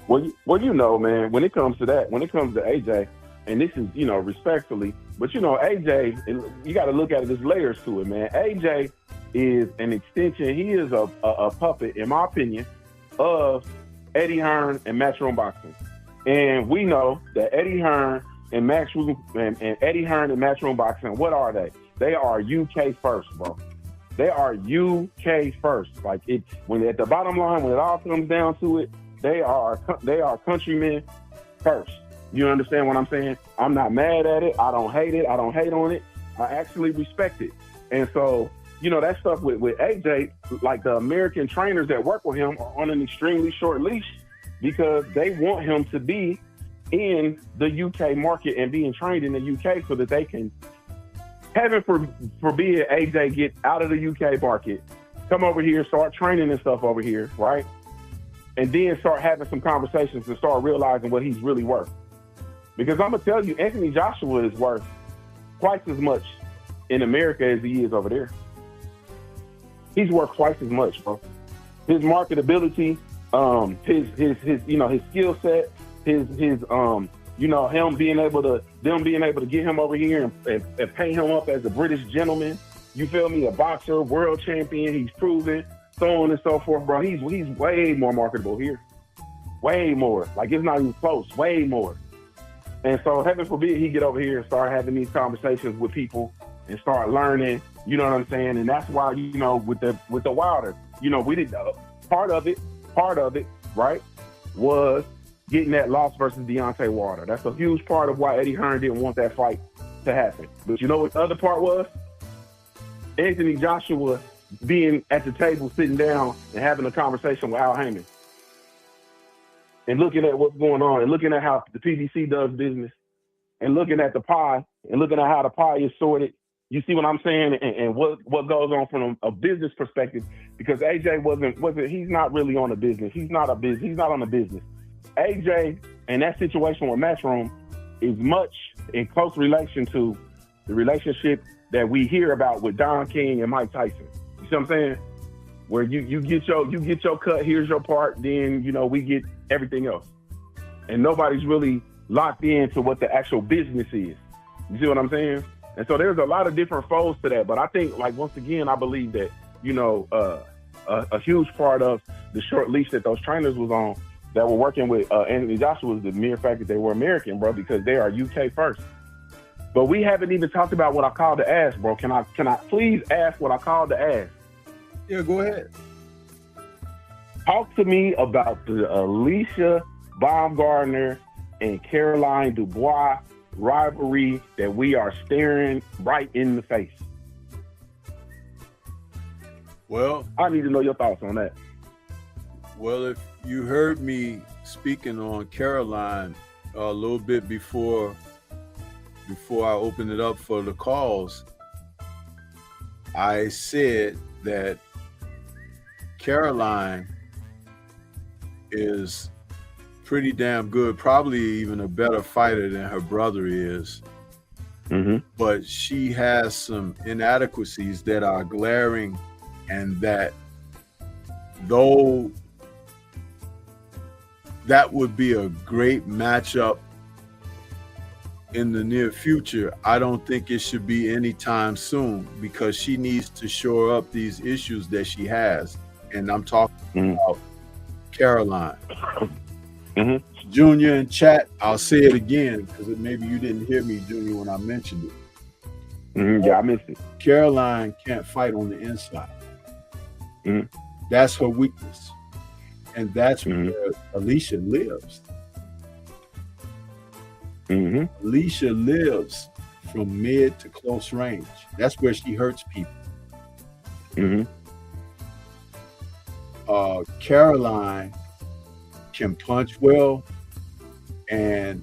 Well, you know, man, when it comes to AJ, and this is, you know, respectfully, but you know, AJ, you got to look at it, there's layers to it, man. AJ is an extension. He is a puppet, in my opinion, of Eddie Hearn and Matchroom Boxing. And we know that Eddie Hearn and Matchroom Boxing, what are they? They are UK first, bro. They are UK first. Like, when at the bottom line, when it all comes down to it, they are countrymen first. You understand what I'm saying? I'm not mad at it. I don't hate it. I don't hate on it. I actually respect it. And so, you know, that stuff with AJ, like the American trainers that work with him are on an extremely short leash. because they want him to be in the UK market and being trained in the UK so that they can, heaven forbid, AJ get out of the UK market, come over here, start training and stuff over here, right? And then start having some conversations and start realizing what he's really worth. Because I'm going to tell you, Anthony Joshua is worth twice as much in America as he is over there. He's worth twice as much, bro. His marketability, his skill set, his him being able to get him over here and pay him up as a British gentleman. You feel me? A boxer, world champion. He's proven, so on and so forth, bro. He's way more marketable here. Way more. Like, it's not even close. Way more. And so, heaven forbid, he get over here and start having these conversations with people and start learning. You know what I'm saying? And that's why, with the Wilder, we did part of it, right, was getting that loss versus Deontay Wilder. That's a huge part of why Eddie Hearn didn't want that fight to happen. But you know what the other part was? Anthony Joshua being at the table, sitting down and having a conversation with Al Heyman. And looking at what's going on and looking at how the PBC does business and looking at the pie and looking at how the pie is sorted. You see what I'm saying? And what goes on from a business perspective, because AJ he's not really on the business. He's not on the business. AJ and that situation with Matchroom is much in close relation to the relationship that we hear about with Don King and Mike Tyson. You see what I'm saying? Where you get your cut, here's your part, then we get everything else. And nobody's really locked into what the actual business is. You see what I'm saying? And so there's a lot of different folds to that. But I think, like, once again, I believe that, a huge part of the short leash that those trainers was on that were working with Anthony Joshua was the mere fact that they were American, bro, because they are UK first. But we haven't even talked about what I call the ass, bro. Can I please ask what I call the ass? Yeah, go ahead. Talk to me about the Alicia Baumgardner and Caroline Dubois rivalry that we are staring right in the face. Well, I need to know your thoughts on that. Well, if you heard me speaking on Caroline a little bit before I opened it up for the calls, I said that Caroline is pretty damn good, probably even a better fighter than her brother is. Mm-hmm. But she has some inadequacies that are glaring, and that though that would be a great matchup in the near future, I don't think it should be anytime soon, because she needs to shore up these issues that she has. And I'm talking about Caroline. Mm-hmm. Junior in chat, I'll say it again because maybe you didn't hear me, Junior, when I mentioned it. Mm-hmm. Yeah, I missed it. Caroline can't fight on the inside. Mm-hmm. That's her weakness. And that's where Alicia lives. Mm-hmm. Alicia lives from mid to close range. That's where she hurts people. Mm-hmm. Caroline can punch well, and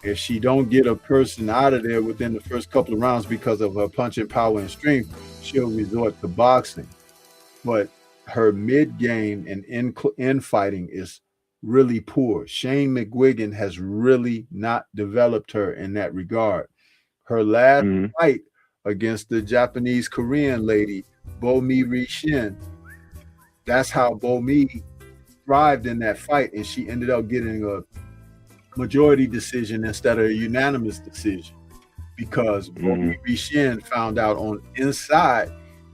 if she don't get a person out of there within the first couple of rounds because of her punching power and strength, she'll resort to boxing. But her mid-game and in-fighting is really poor. Shane McGuigan has really not developed her in that regard. Her last fight against the Japanese Korean lady, Bo-Mi Ri-Shin, that's how Bo-Mi thrived in that fight, and she ended up getting a majority decision instead of a unanimous decision, because Bo-Mi Ri-Shin found out on inside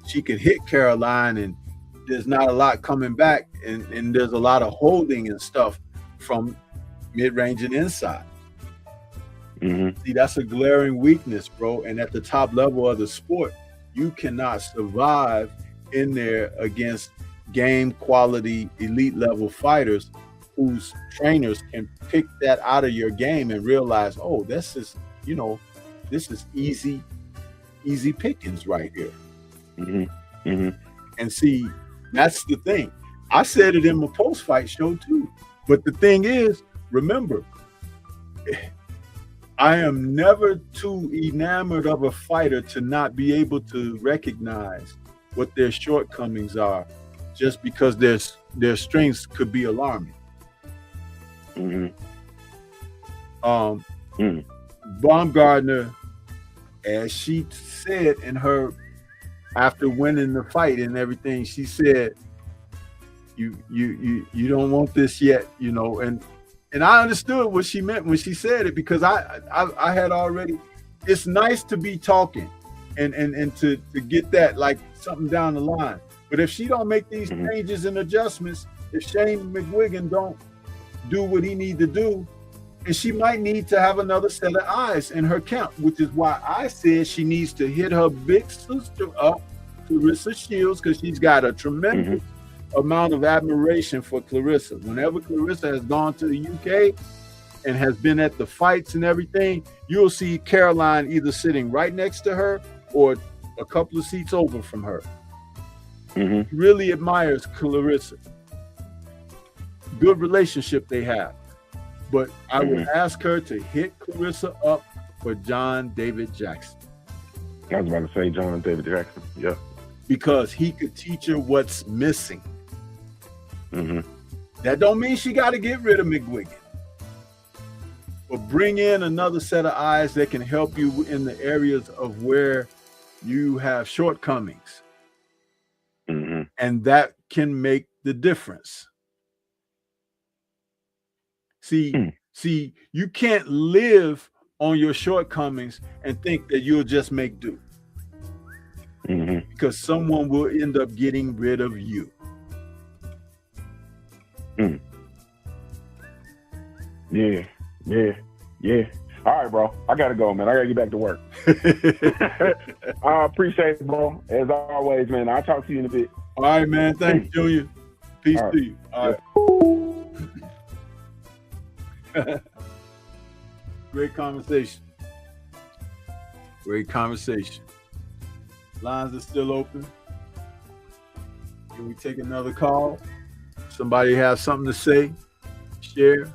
she could hit Caroline, and there's not a lot coming back, and there's a lot of holding and stuff from mid-range and inside. See, that's a glaring weakness, bro. And at the top level of the sport, you cannot survive in there against game quality elite level fighters whose trainers can pick that out of your game and realize, oh, this is easy pickings right here. And see, that's the thing. I said it in my post-fight show too. But the thing is, remember, I am never too enamored of a fighter to not be able to recognize what their shortcomings are, just because their strengths could be alarming. Mm-hmm. Baumgardner, as she said in her, after winning the fight and everything, she said, you don't want this yet, you know, and I understood what she meant when she said it, because I had already, it's nice to be talking and to get that like something down the line. But if she don't make these changes and adjustments, if Shane McGuigan don't do what he need to do, and she might need to have another set of eyes in her camp, which is why I said she needs to hit her big sister up, Clarissa Shields, because she's got a tremendous amount of admiration for Clarissa. Whenever Clarissa has gone to the UK and has been at the fights and everything, you'll see Caroline either sitting right next to her or a couple of seats over from her. Really admires Clarissa. Good relationship they have. But I would ask her to hit Clarissa up for John David Jackson. I was about to say John David Jackson. Yeah. Because he could teach her what's missing. That don't mean she got to get rid of McGuigan. But bring in another set of eyes that can help you in the areas of where you have shortcomings. And that can make the difference. See, you can't live on your shortcomings and think that you'll just make do. Because someone will end up getting rid of you. Yeah. All right, bro. I gotta go, man. I gotta get back to work. I appreciate it, bro. As always, man. I'll talk to you in a bit. All right, man. Thanks, Junior. Peace to you. All right. Great conversation. Great conversation. Lines are still open. Can we take another call? Somebody have something to say? Share?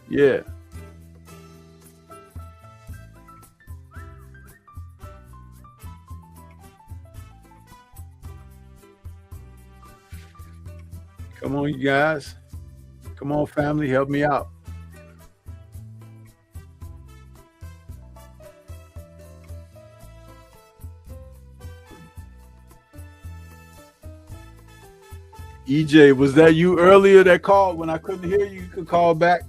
Yeah. Come on, you guys. Come on, family, help me out. EJ, was that you earlier that called when I couldn't hear you? You could call back.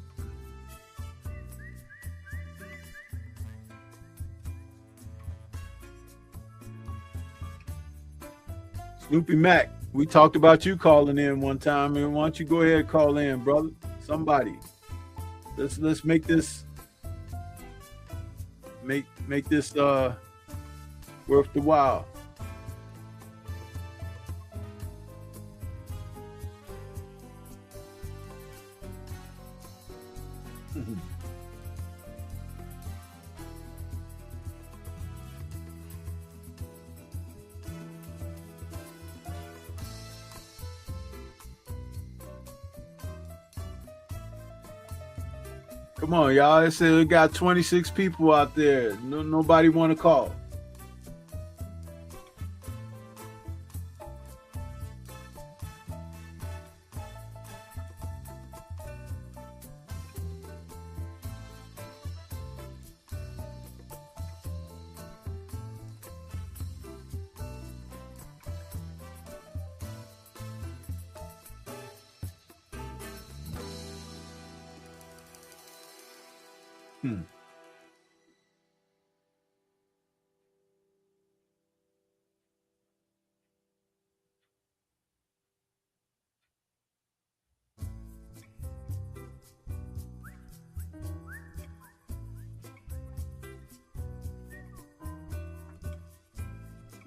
Snoopy Mac, we talked about you calling in one time, and why don't you go ahead and call in, brother? Somebody. Let's make this make this worth the while. Come on, y'all. It said we got 26 people out there. Nobody want to call.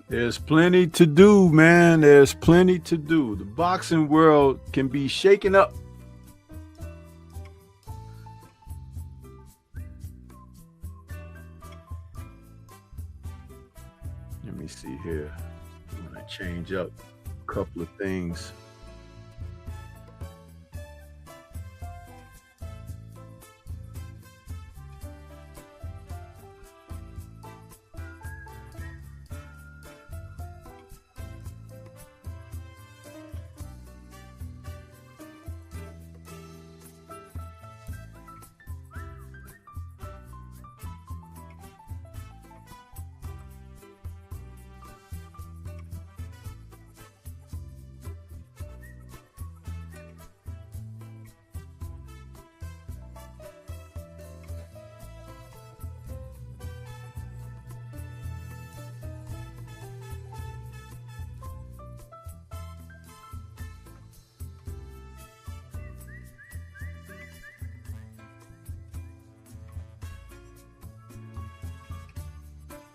There's plenty to do, man. There's plenty to do. The boxing world can be shaken up. Let me see here. I'm going to change up a couple of things.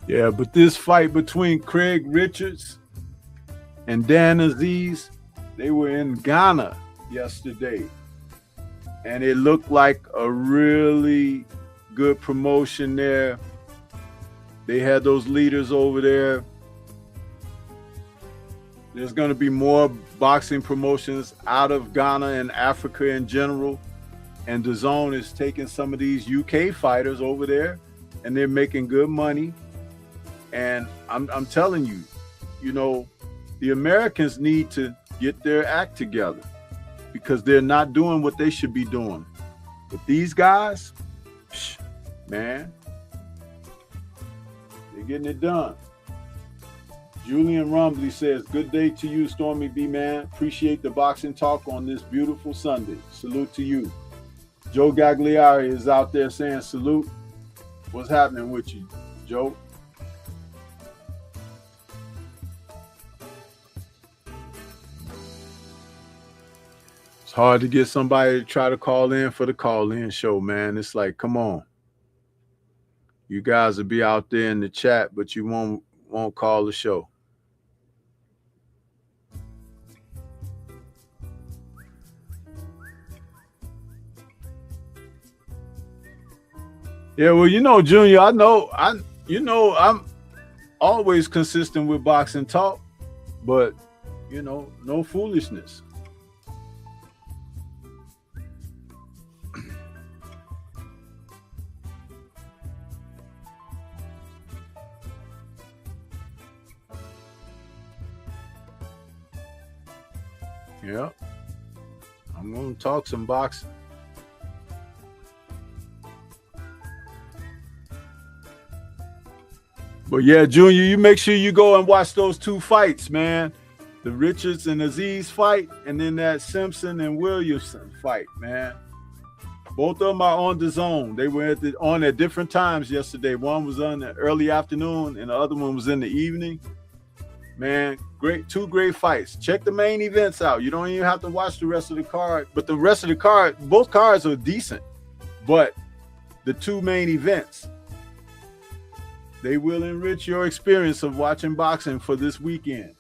Yeah, but this fight between Craig Richards and Dan Aziz, they were in Ghana yesterday. And it looked like a really good promotion there. They had those leaders over there. There's going to be more boxing promotions out of Ghana and Africa in general. And DAZN is taking some of these UK fighters over there, and they're making good money. And I'm telling you, you know, the Americans need to get their act together because they're not doing what they should be doing. But these guys, man, they're getting it done. Julian Rumbley says, good day to you, Stormy B, man. Appreciate the boxing talk on this beautiful Sunday. Salute to you. Joe Gagliari is out there saying salute. What's happening with you, Joe? It's hard to get somebody to try to call in for the call-in show, man. It's like, come on. You guys will be out there in the chat, but you won't call the show. Yeah, well, you know, Junior, I'm always consistent with boxing talk, but you know, no foolishness. Yeah, I'm gonna talk some boxing. But yeah, Junior, you make sure you go and watch those two fights, man. The Richards and Aziz fight, and then that Simpson and Williamson fight, man. Both of them are on DAZN. They were on at different times yesterday. One was on the early afternoon, and the other one was in the evening. Man, two great fights. Check the main events out. You don't even have to watch the rest of the card. But the rest of the card, both cards are decent. But the two main events, they will enrich your experience of watching boxing for this weekend.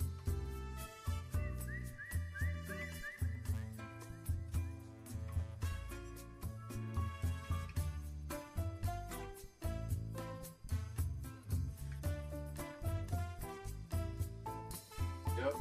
Yep.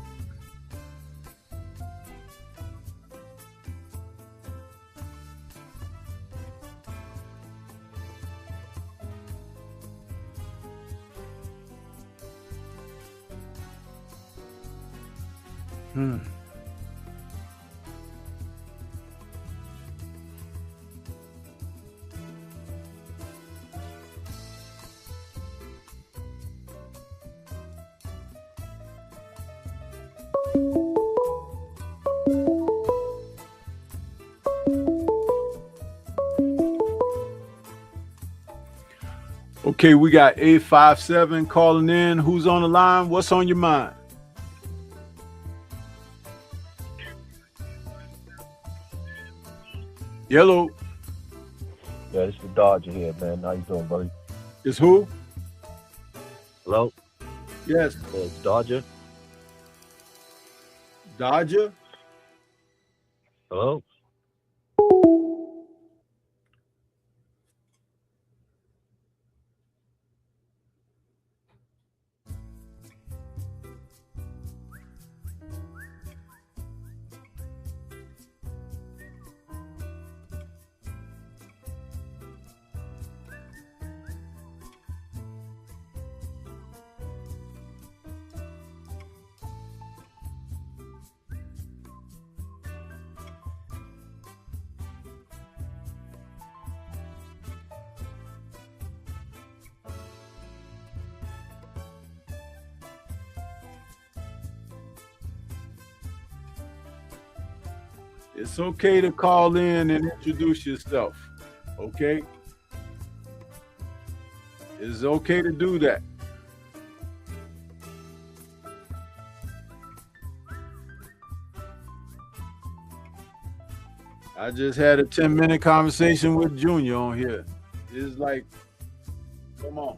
Okay, we got 857 calling in. Who's on the line? What's on your mind? Yellow. Yeah, it's the Dodger here, man. How you doing, buddy? It's who? Hello? Yes. It's Dodger. Dodger? Hello? It's okay to call in and introduce yourself, okay? It's okay to do that. I just had a 10-minute conversation with Junior on here. It's like, come on.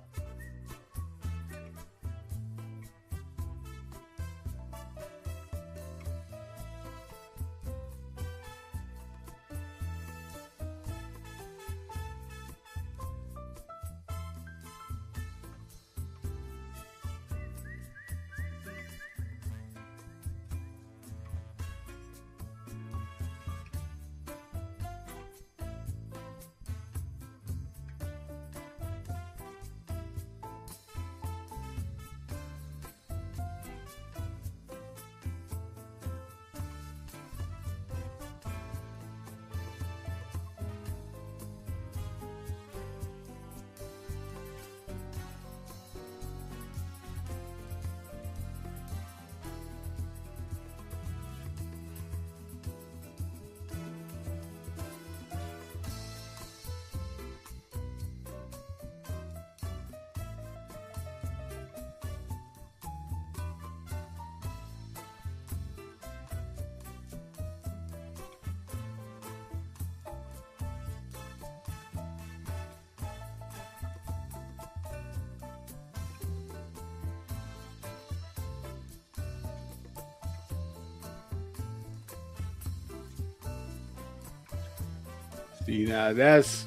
See, now that's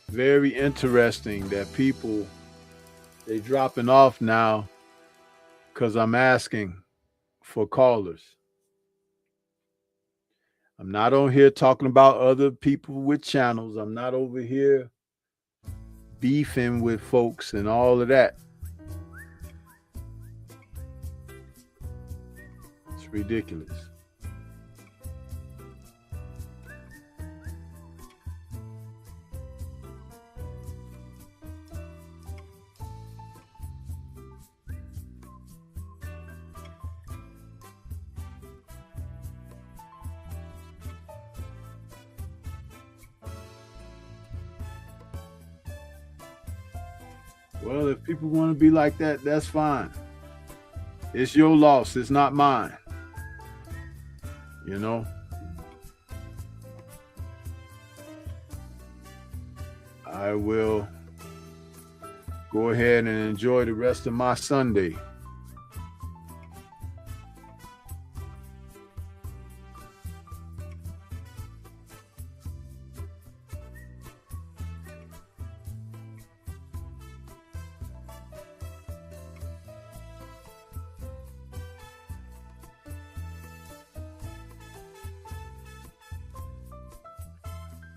very interesting that people, they dropping off now because I'm asking for callers. I'm not on here talking about other people with channels. I'm not over here beefing with folks and all of that. It's ridiculous. Well, if people want to be like that, that's fine. It's your loss. It's not mine. You know? I will go ahead and enjoy the rest of my Sunday.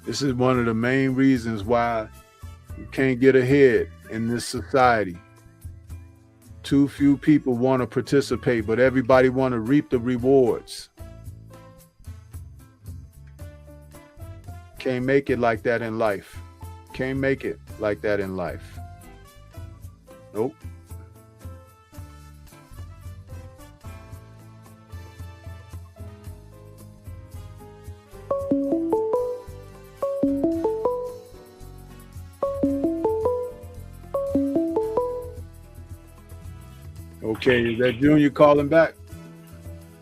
This is one of the main reasons why you can't get ahead in this society. Too few people want to participate, but everybody want to reap the rewards. Can't make it like that in life. Can't make it like that in life. Nope. Okay, is that Junior calling back?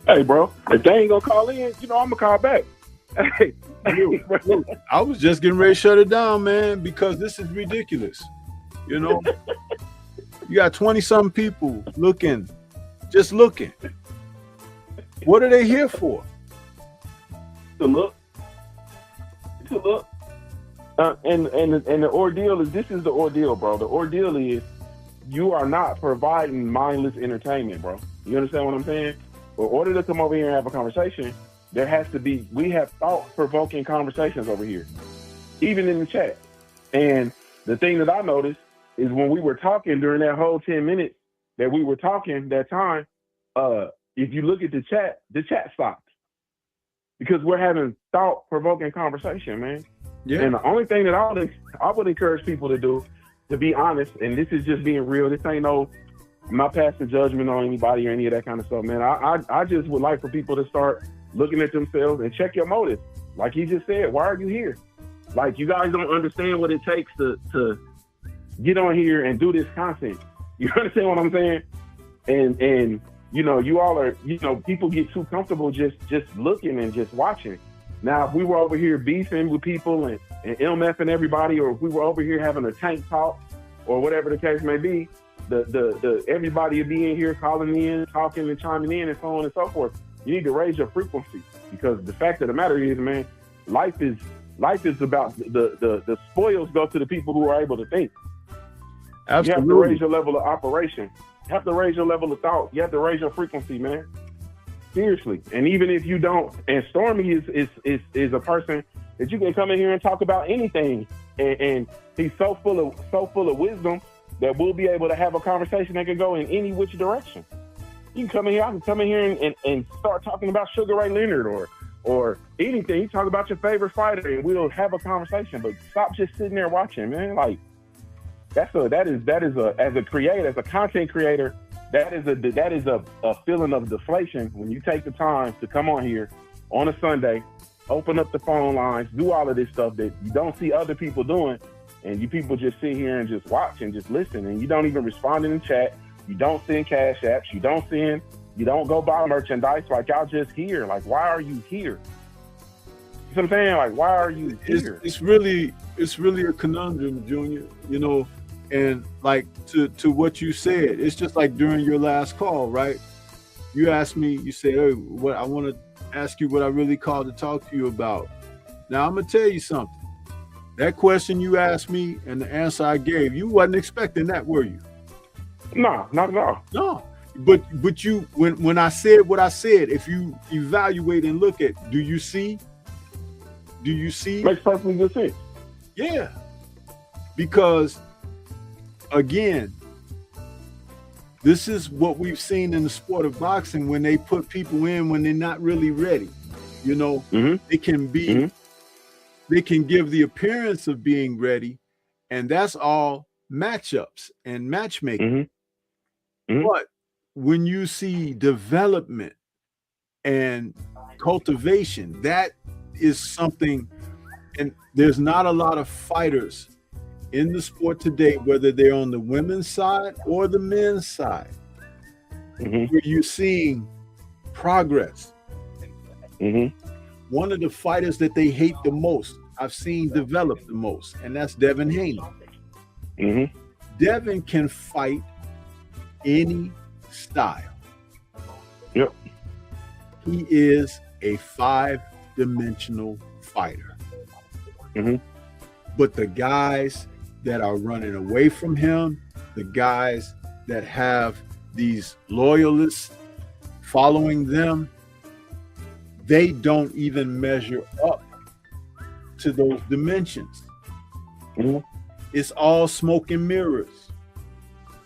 Hey, bro, if they ain't gonna call in, I'm gonna call back. Hey, Look, I was just getting ready to shut it down, man, because this is ridiculous. You got 20-something people just looking. What are they here for? To look. And the ordeal is, this is the ordeal, bro. The ordeal is, you are not providing mindless entertainment, bro. You understand what I'm saying? In order to come over here and have a conversation, we have thought-provoking conversations over here, even in the chat. And the thing that I noticed is when we were talking during that whole 10 minutes that we were talking that time, if you look at the chat stopped. Because we're having thought-provoking conversation, man. Yeah. And the only thing that I would encourage people to do, to be honest, and this is just being real, this ain't I'm not passing judgment on anybody or any of that kind of stuff, man. I just would like for people to start looking at themselves and check your motives. Like he just said, why are you here? Like, you guys don't understand what it takes to get on here and do this content. You understand what I'm saying? And you all are, people get too comfortable just looking and just watching. Now, if we were over here beefing with people and MFing everybody, or if we were over here having a tank talk or whatever the case may be, the everybody would be in here calling in, talking and chiming in and so on and so forth. You need to raise your frequency, because the fact of the matter is, man, life is about the spoils go to the people who are able to think. Absolutely. You have to raise your level of operation. You have to raise your level of thought. You have to raise your frequency, man. Seriously. And even if you don't, and Stormy is a person that you can come in here and talk about anything, and he's so full of wisdom that we'll be able to have a conversation that can go in any which direction. You can come in here, I can come in here and start talking about Sugar Ray Leonard or anything. You talk about your favorite fighter and we'll have a conversation, but stop just sitting there watching, man. Like, that is as a creator, as a content creator, that is a feeling of deflation when you take the time to come on here on a Sunday, open up the phone lines, do all of this stuff that you don't see other people doing, and you people just sit here and just watch and just listen, and you don't even respond in the chat, you don't send cash apps, you don't go buy merchandise. Like, y'all just here. Like, why are you here? You know what I'm saying? Like, why are you here? It's really a conundrum, Junior, and like to what you said, it's just like during your last call, right? You asked me, you said, hey, I want to ask you what I really called to talk to you about. Now I'm gonna tell you something. That question you asked me and the answer I gave, you wasn't expecting that, were you? No, not at all. No. But you when I said what I said, if you evaluate and look at, do you see? Makes perfectly good sense. Yeah. Because again, this is what we've seen in the sport of boxing when they put people in when they're not really ready. You know, they can be, they can give the appearance of being ready, and that's all matchups and matchmaking. But when you see development and cultivation, that is something, and there's not a lot of fighters in the sport today, whether they're on the women's side or the men's side, where you're seeing progress. One of the fighters that they hate the most, I've seen develop the most, and that's Devin Haney. Devin can fight any style. Yep. He is a 5-dimensional fighter. But the guys that are running away from him, the guys that have these loyalists following them, they don't even measure up to those dimensions. It's all smoke and mirrors.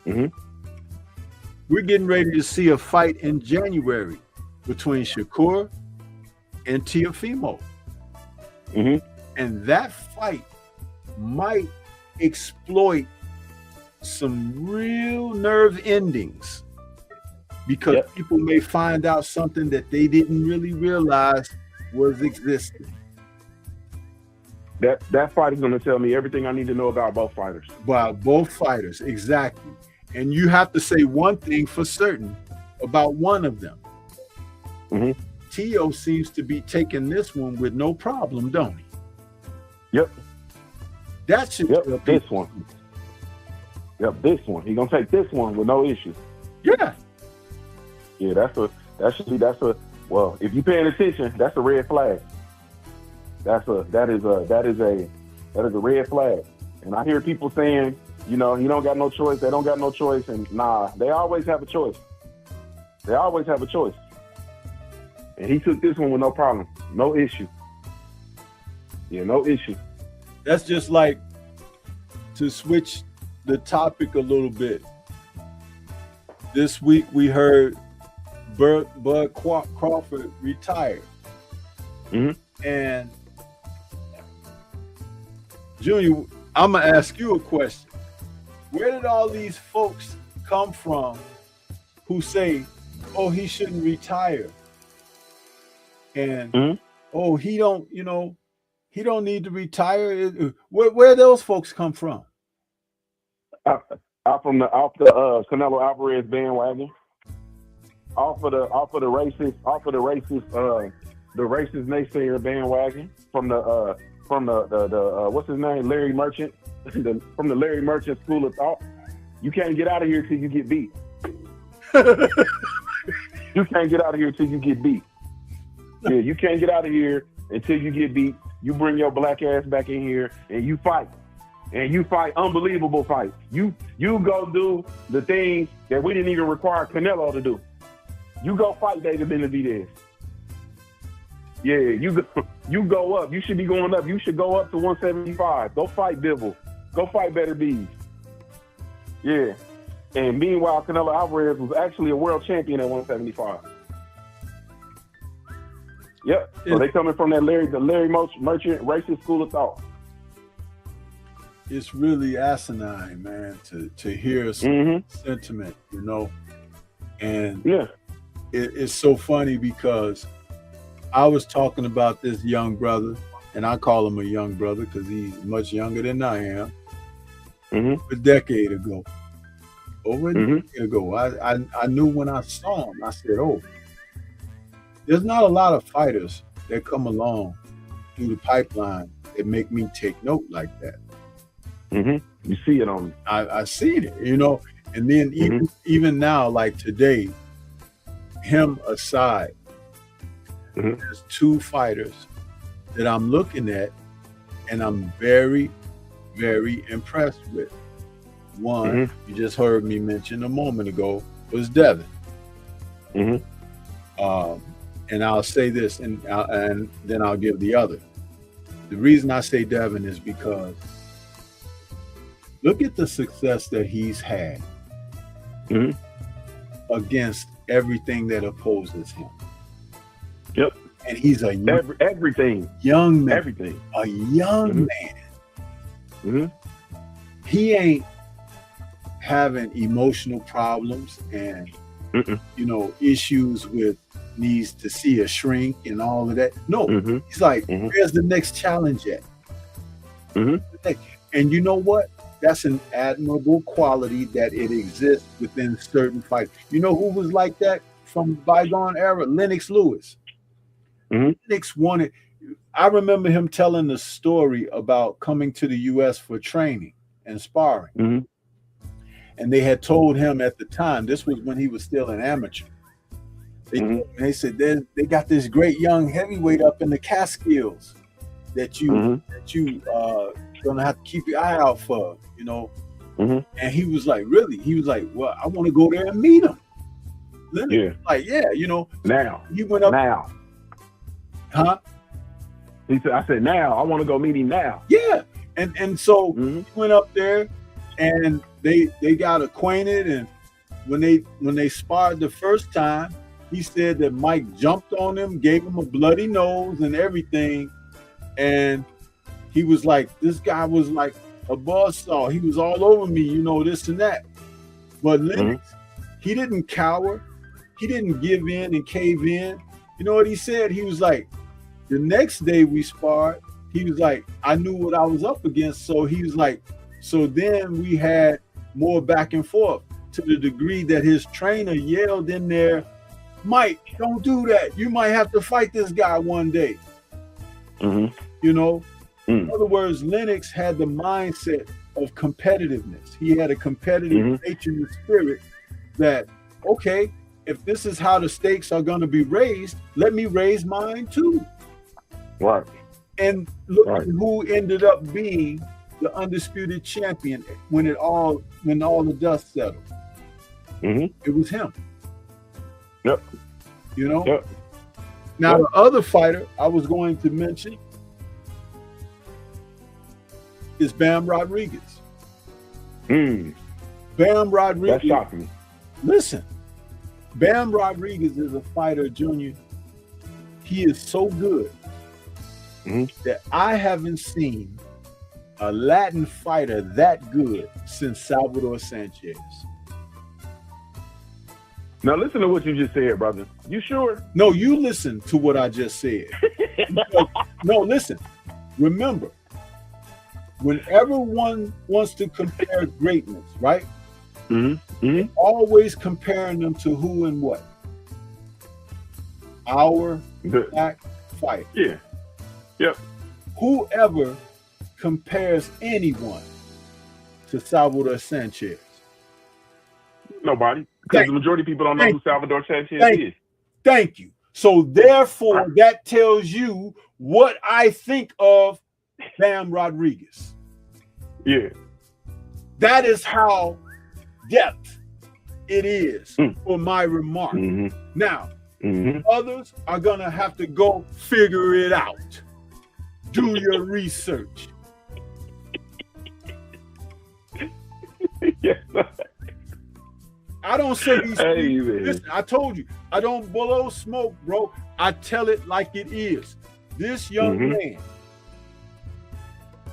We're getting ready to see a fight in January between Shakur and Teofimo. And that fight might exploit some real nerve endings, because people may find out something that they didn't really realize was existing. That fight is going to tell me everything I need to know about both fighters. About both fighters, exactly. And you have to say one thing for certain about one of them. Teo seems to be taking this one with no problem, don't he? Yep. That should this one. Yep, this one. He's gonna take this one with no issue. Yeah. Yeah, that's a well, if you're paying attention, that's a red flag. That is a red flag. And I hear people saying, you know, you don't got no choice, they don't got no choice, and nah, they always have a choice. They always have a choice. And he took this one with no problem. No issue. Yeah, no issue. That's just like, to switch the topic a little bit. This week we heard Bud Crawford retired. And Junior, I'm gonna ask you a question. Where did all these folks come from who say, oh, he shouldn't retire? And oh, he don't need to retire. Where those folks come from? Off the Canelo Alvarez bandwagon. Off of the racist naysayer bandwagon. From the what's his name, Larry Merchant, from the Larry Merchant school of thought. You can't get out of here till you get beat. You can't get out of here till you get beat. Yeah, you can't get out of here until you get beat. You bring your black ass back in here and you fight. And you fight unbelievable fights. You go do the things that we didn't even require Canelo to do. You go fight David Benavidez. Yeah, you go up. You should be going up. You should go up to 175. Go fight Bivol. Go fight Better Bees. Yeah. And meanwhile, Canelo Alvarez was actually a world champion at 175. Yep. So they coming from that Larry Merchant racist school of thought. It's really asinine, man, to hear some sentiment, you know. And yeah, it's so funny because I was talking about this young brother, and I call him a young brother because he's much younger than I am. A decade ago. Over a decade ago. I knew when I saw him, I said, oh, there's not a lot of fighters that come along through the pipeline that make me take note like that. You see it on me. I see it, you know. And then even now, like today, him aside, there's two fighters that I'm looking at and I'm very, very impressed with. One, you just heard me mention a moment ago, was Devin. And I'll say this, and then I'll give the other. The reason I say Devin is because look at the success that he's had against everything that opposes him. Yep. And he's a everything. Young man. Everything. A young man. He ain't having emotional problems and issues with needs to see a shrink and all of that. No, he's like, where's the next challenge at? And you know what? That's an admirable quality that it exists within certain fights. You know who was like that from bygone era? Lennox Lewis. Lennox wanted. I remember him telling the story about coming to the U.S. for training and sparring. And they had told him at the time, this was when he was still an amateur. They said they got this great young heavyweight up in the Catskills that you gonna have to keep your eye out for, And he was like, really? He was like, well, I want to go there and meet him. Leonard was like, yeah, Now. He went up. Now. Huh? He said, I said, now. I want to go meet him now. Yeah. And so he went up there and they got acquainted, and when they sparred the first time, he said that Mike jumped on him, gave him a bloody nose and everything. And he was like, this guy was like a buzzsaw. He was all over me, this and that. But Lennox, he didn't cower. He didn't give in and cave in. You know what he said? He was like, the next day we sparred, he was like, I knew what I was up against. So he was like, so then we had more back and forth to the degree that his trainer yelled in there, Mike, don't do that. You might have to fight this guy one day. In other words, Lennox had the mindset of competitiveness. He had a competitive nature and spirit that, okay, if this is how the stakes are going to be raised, let me raise mine too. Right. And look at who ended up being the undisputed champion when all the dust settled. It was him. Yep. Now the other fighter I was going to mention is Bam Rodriguez. Bam Rodriguez. That shocked me. Listen, Bam Rodriguez is a fighter, Junior. He is so good that I haven't seen a Latin fighter that good since Salvador Sanchez. Now listen to what you just said, brother. You sure? No, you listen to what I just said. No, listen. Remember, whenever one wants to compare greatness, right? Always comparing them to who and what? Our black fighter. Yeah. Yep. Whoever compares anyone to Salvador Sanchez? Nobody. Because the majority of people don't know who Salvador Sanchez is. Thank you. So therefore, that tells you what I think of Bam Rodriguez. Yeah. That is how depth it is for my remark. Now, others are going to have to go figure it out. Do your research. Yes. I don't say these things. Listen, I told you, I don't blow smoke, bro. I tell it like it is. This young man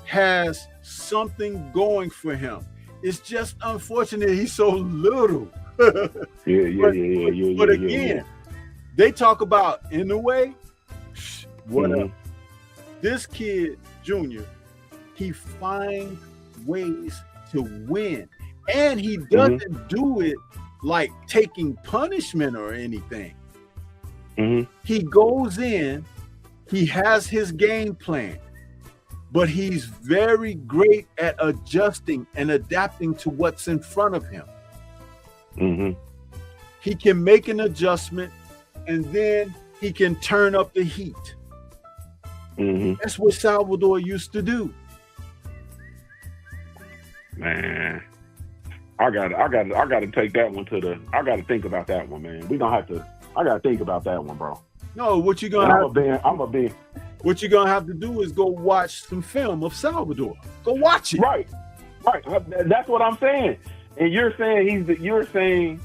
has something going for him. It's just unfortunate he's so little. But again, they talk about in a way, whatever. This kid, Junior, he finds ways to win. And he doesn't do it like taking punishment or anything. He goes in, he has his game plan, but he's very great at adjusting and adapting to what's in front of him. He can make an adjustment and then he can turn up the heat. That's what Salvador used to do. Man, I gotta take that one to the. I gotta think about that one, man. We don't have to. I gotta think about that one, bro. No, what you gonna I'm a big. What you're gonna have to do is go watch some film of Salvador. Go watch it. Right. That's what I'm saying. And you're saying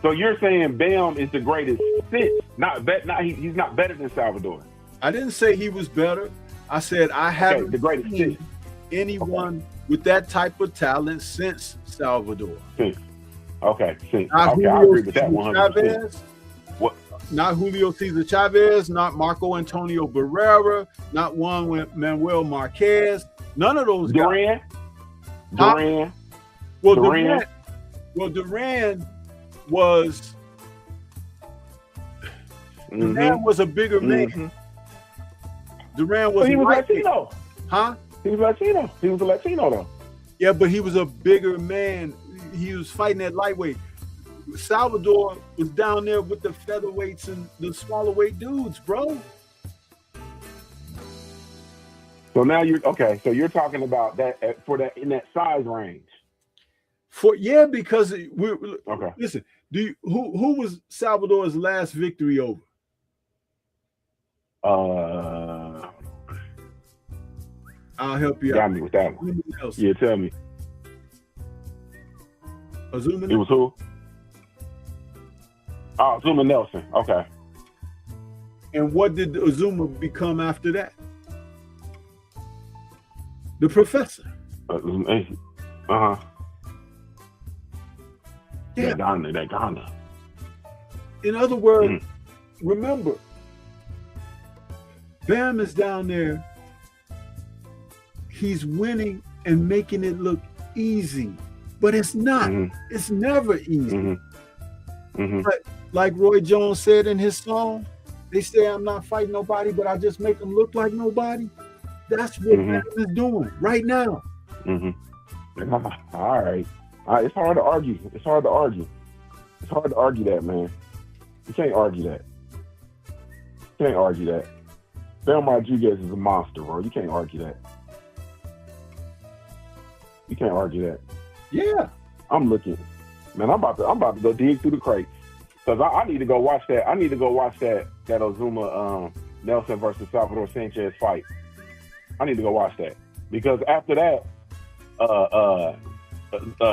so you're saying Bam is the greatest since. He's not better than Salvador. I didn't say he was better. I said I haven't the greatest seen anyone with that type of talent since Salvador. Since. Okay. Not Okay, Julio I agree with that Cesar 100%. Chavez, not Julio Cesar Chavez, not Marco Antonio Barrera, not Juan Manuel Marquez. None of those guys. Duran. Well, Duran was Duran was a bigger man. Duran was he was Latino. Huh? He was Latino. He was a Latino though. Yeah, but he was a bigger man. He was fighting at lightweight. Salvador was down there with the featherweights and the smaller weight dudes, bro. So now you're okay. So you're talking about that in that size range. Because Okay. Listen, who was Salvador's last victory over? I'll help you got out. me with that one. Yeah, tell me. Azuma It was who? Oh, Azuma Nelson. Okay. And what did Azuma become after that? The professor. Uh-huh. Yeah. That Ghana. In other words, remember, Bam is down there. He's winning and making it look easy, but it's not. It's never easy. But like Roy Jones said in his song, they say I'm not fighting nobody, but I just make them look like nobody. That's what Bam is doing right now. All right. It's hard to argue. It's hard to argue that, man. You can't argue that. Bam Rodriguez is a monster, bro. You can't argue that. Yeah. I'm looking. Man, I'm about to go dig through the crates. Because I need to go watch that. I need to go watch that Azuma Nelson versus Salvador Sanchez fight. I need to go watch that. Because after that,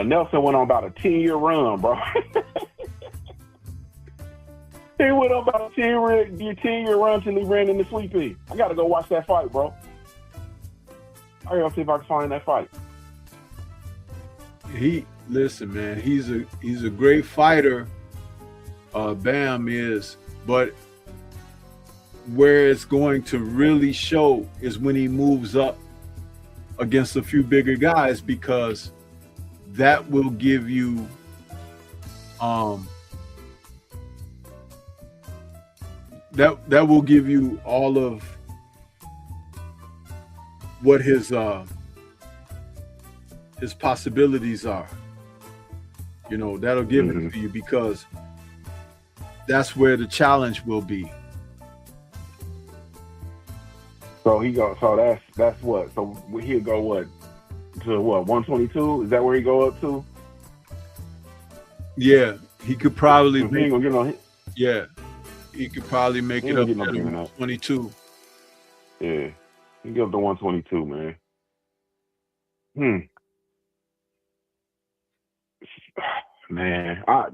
Nelson went on about a 10-year run, bro. He went on about a 10-year run till he ran into Sleepy. I got to go watch that fight, bro. I got to see if I can find that fight. Listen, man, he's a great fighter. Bam is, but where it's going to really show is when he moves up against a few bigger guys, because that will give you that will give you all of what his possibilities are. You know, that'll give it to you, because that's where the challenge will be. So that's what. So he'll go what to what 122? Is that where he go up to? Yeah, he could probably he ain't gonna get no hit. Yeah, he could probably make it up to 122. Yeah, he get up to 122, man. Man, I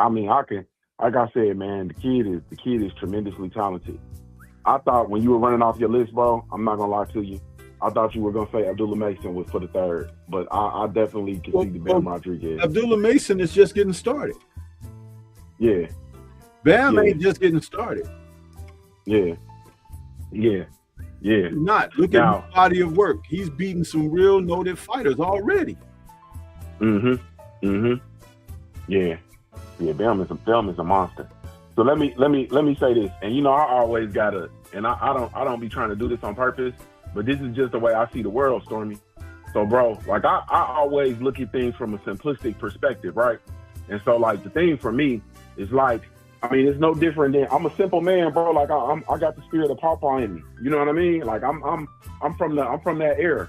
mean, I can. Like I said, man, the kid is tremendously talented. I thought when you were running off your list, bro, I'm not gonna lie to you, I thought you were gonna say Abdullah Mason was for the third, but I definitely can see the Bam Rodriguez. Abdullah Mason is just getting started. Yeah. Bam ain't just getting started. Yeah. He's not. Look at his body of work. He's beating some real noted fighters already. Yeah, Bam is a monster. So let me say this, and you know I always gotta, and I don't be trying to do this on purpose, but this is just the way I see the world, Stormy. So bro, like I always look at things from a simplistic perspective, right? And so like the thing for me is like I mean, it's no different than I'm a simple man, bro. Like I got the spirit of Papa in me. You know what I mean? Like I'm from that era.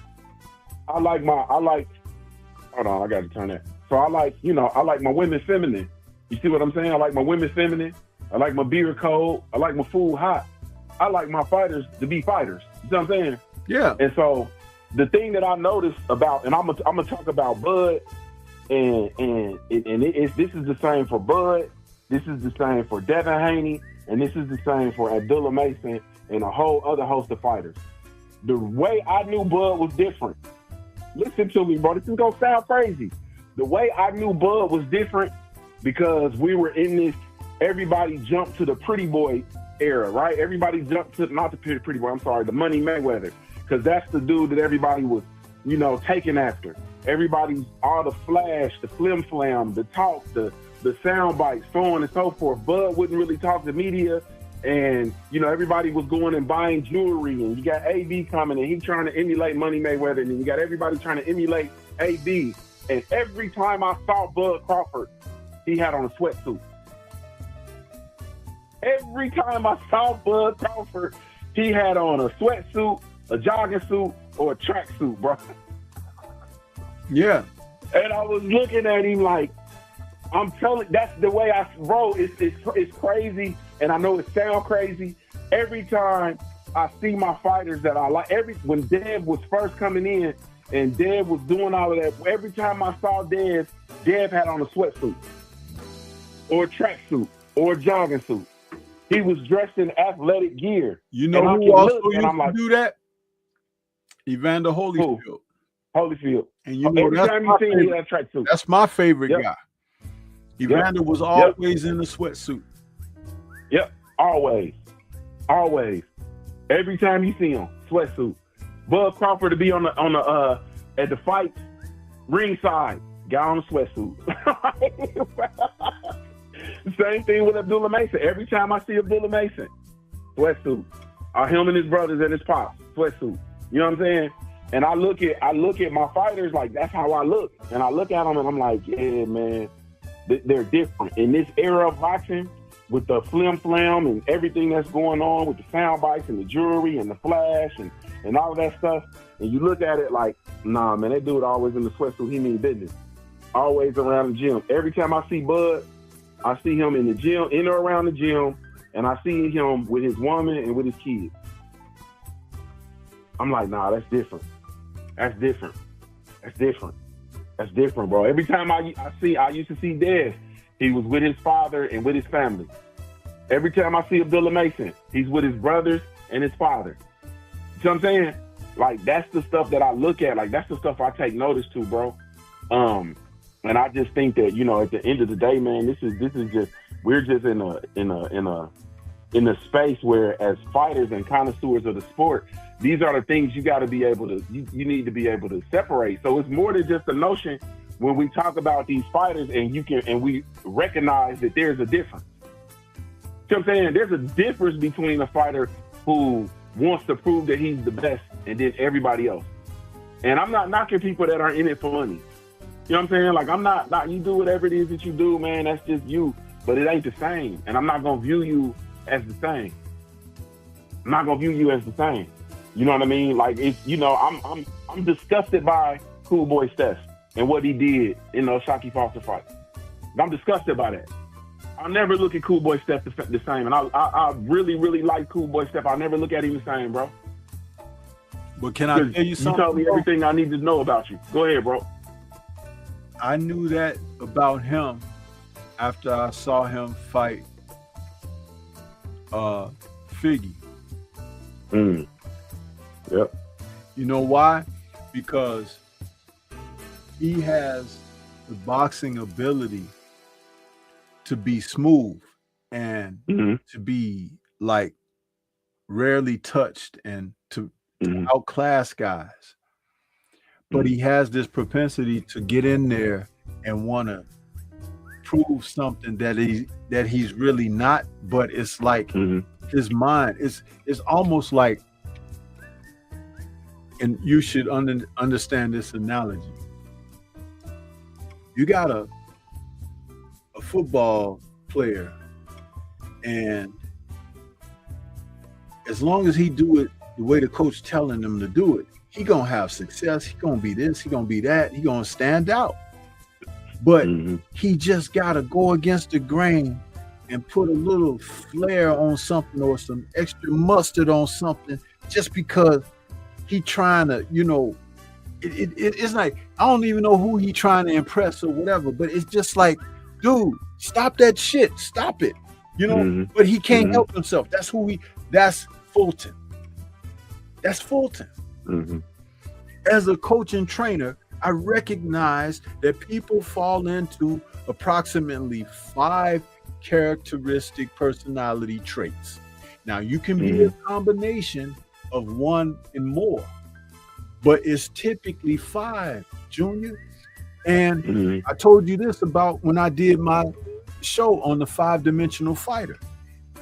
I like. Hold on, I got to turn that. So I like my women feminine. You see what I'm saying? I like my women feminine. I like my beer cold. I like my food hot. I like my fighters to be fighters. You know what I'm saying? Yeah. And so the thing that I noticed about, and I'm gonna talk about Bud, and this is the same for Bud. This is the same for Devin Haney, and this is the same for Abdullah Mason and a whole other host of fighters. The way I knew Bud was different. Listen to me, bro. This is gonna sound crazy. The way I knew Bud was different because we were in this. Everybody jumped to the pretty boy era, right? Everybody jumped to not the pretty boy. I'm sorry, the Money Mayweather, because that's the dude that everybody was, taking after. Everybody's all the flash, the flim flam, the talk, the sound bites, so on and so forth. Bud wouldn't really talk to media, and everybody was going and buying jewelry, and you got AB coming, and he trying to emulate Money Mayweather, and then you got everybody trying to emulate AB. And every time I saw Bud Crawford, he had on a sweatsuit. Every time I saw Bud Crawford, he had on a sweatsuit, a jogging suit, or a tracksuit, bro. Yeah. And I was looking at him like, I'm telling, that's the way it's crazy, and I know it sounds crazy. Every time I see my fighters that I like, when Dev was first coming in and Dev was doing all of that, every time I saw Dev had on a sweatsuit or a tracksuit or a jogging suit. He was dressed in athletic gear. You know who also used to do that? Evander Holyfield. Who? Holyfield. And every time you see him, he had a tracksuit. That's my favorite guy. Evander was always in a sweatsuit. Yep, always. Every time you see him, sweatsuit. Bud Crawford to be on the at the fight ringside, guy on a sweatsuit. Same thing with Abdullah Mason. Every time I see Abdullah Mason, sweatsuit. Him and his brothers and his pops, sweatsuit. You know what I'm saying? And I look at my fighters like that's how I look. And I look at them and I'm like, yeah, man, they're different. In this era of boxing, with the flim flam and everything that's going on with the sound bites and the jewelry and the flash and all of that stuff, and you look at it like, nah, man, that dude always in the sweatsuit. He mean business. Always around the gym. Every time I see Bud, I see him in the gym, in or around the gym, and I see him with his woman and with his kids. I'm like, nah, that's different. That's different, bro. Every time I used to see Dev, he was with his father and with his family. Every time I see Abdullah Mason, he's with his brothers and his father. You know what I'm saying? Like, that's the stuff that I look at. Like, that's the stuff I take notice to, bro. And I just think that, at the end of the day, man, this is just, we're just in a space where, as fighters and connoisseurs of the sport, these are the things you got to be able to, you need to be able to separate. So it's more than just a notion when we talk about these fighters and we recognize that there's a difference. You know what I'm saying? There's a difference between a fighter who wants to prove that he's the best and then everybody else. And I'm not knocking people that are in it for money. You know what I'm saying? Like, I'm not, you do whatever it is that you do, man, that's just you. But it ain't the same. And I'm not going to view you as the same. I'm not going to view you as the same. You know what I mean? Like, it's, I'm disgusted by Cool Boy Steph and what he did in those Shockey Foster fights. I'm disgusted by that. I'll never look at Cool Boy Steph the same. And I really, really like Cool Boy Steph. I'll never look at him the same, bro. But can I tell you something? You told me everything I need to know about you. Go ahead, bro. I knew that about him after I saw him fight Figgy. Yep. You know why? Because he has the boxing ability to be smooth and to be like rarely touched and to outclass guys. But he has this propensity to get in there and want to prove something that he's really not. But it's like his mind. It's almost like, and you should understand this analogy. You got a football player And as long as he do it the way the coach telling him to do it, he gonna have success. He gonna be this, he gonna be that, he gonna stand out. But he just gotta go against the grain and put a little flair on something or some extra mustard on something just because he trying to, you know, it's like, I don't even know who he trying to impress or whatever, but it's just like, dude, stop that shit. Stop it. You know, but he can't help himself. That's Fulton. That's Fulton. As a coach and trainer, I recognize that people fall into approximately 5 characteristic personality traits. Now, you can be a combination of one and more, but it's typically 5, Junior. And I told you this about when I did my show on the 5-dimensional fighter.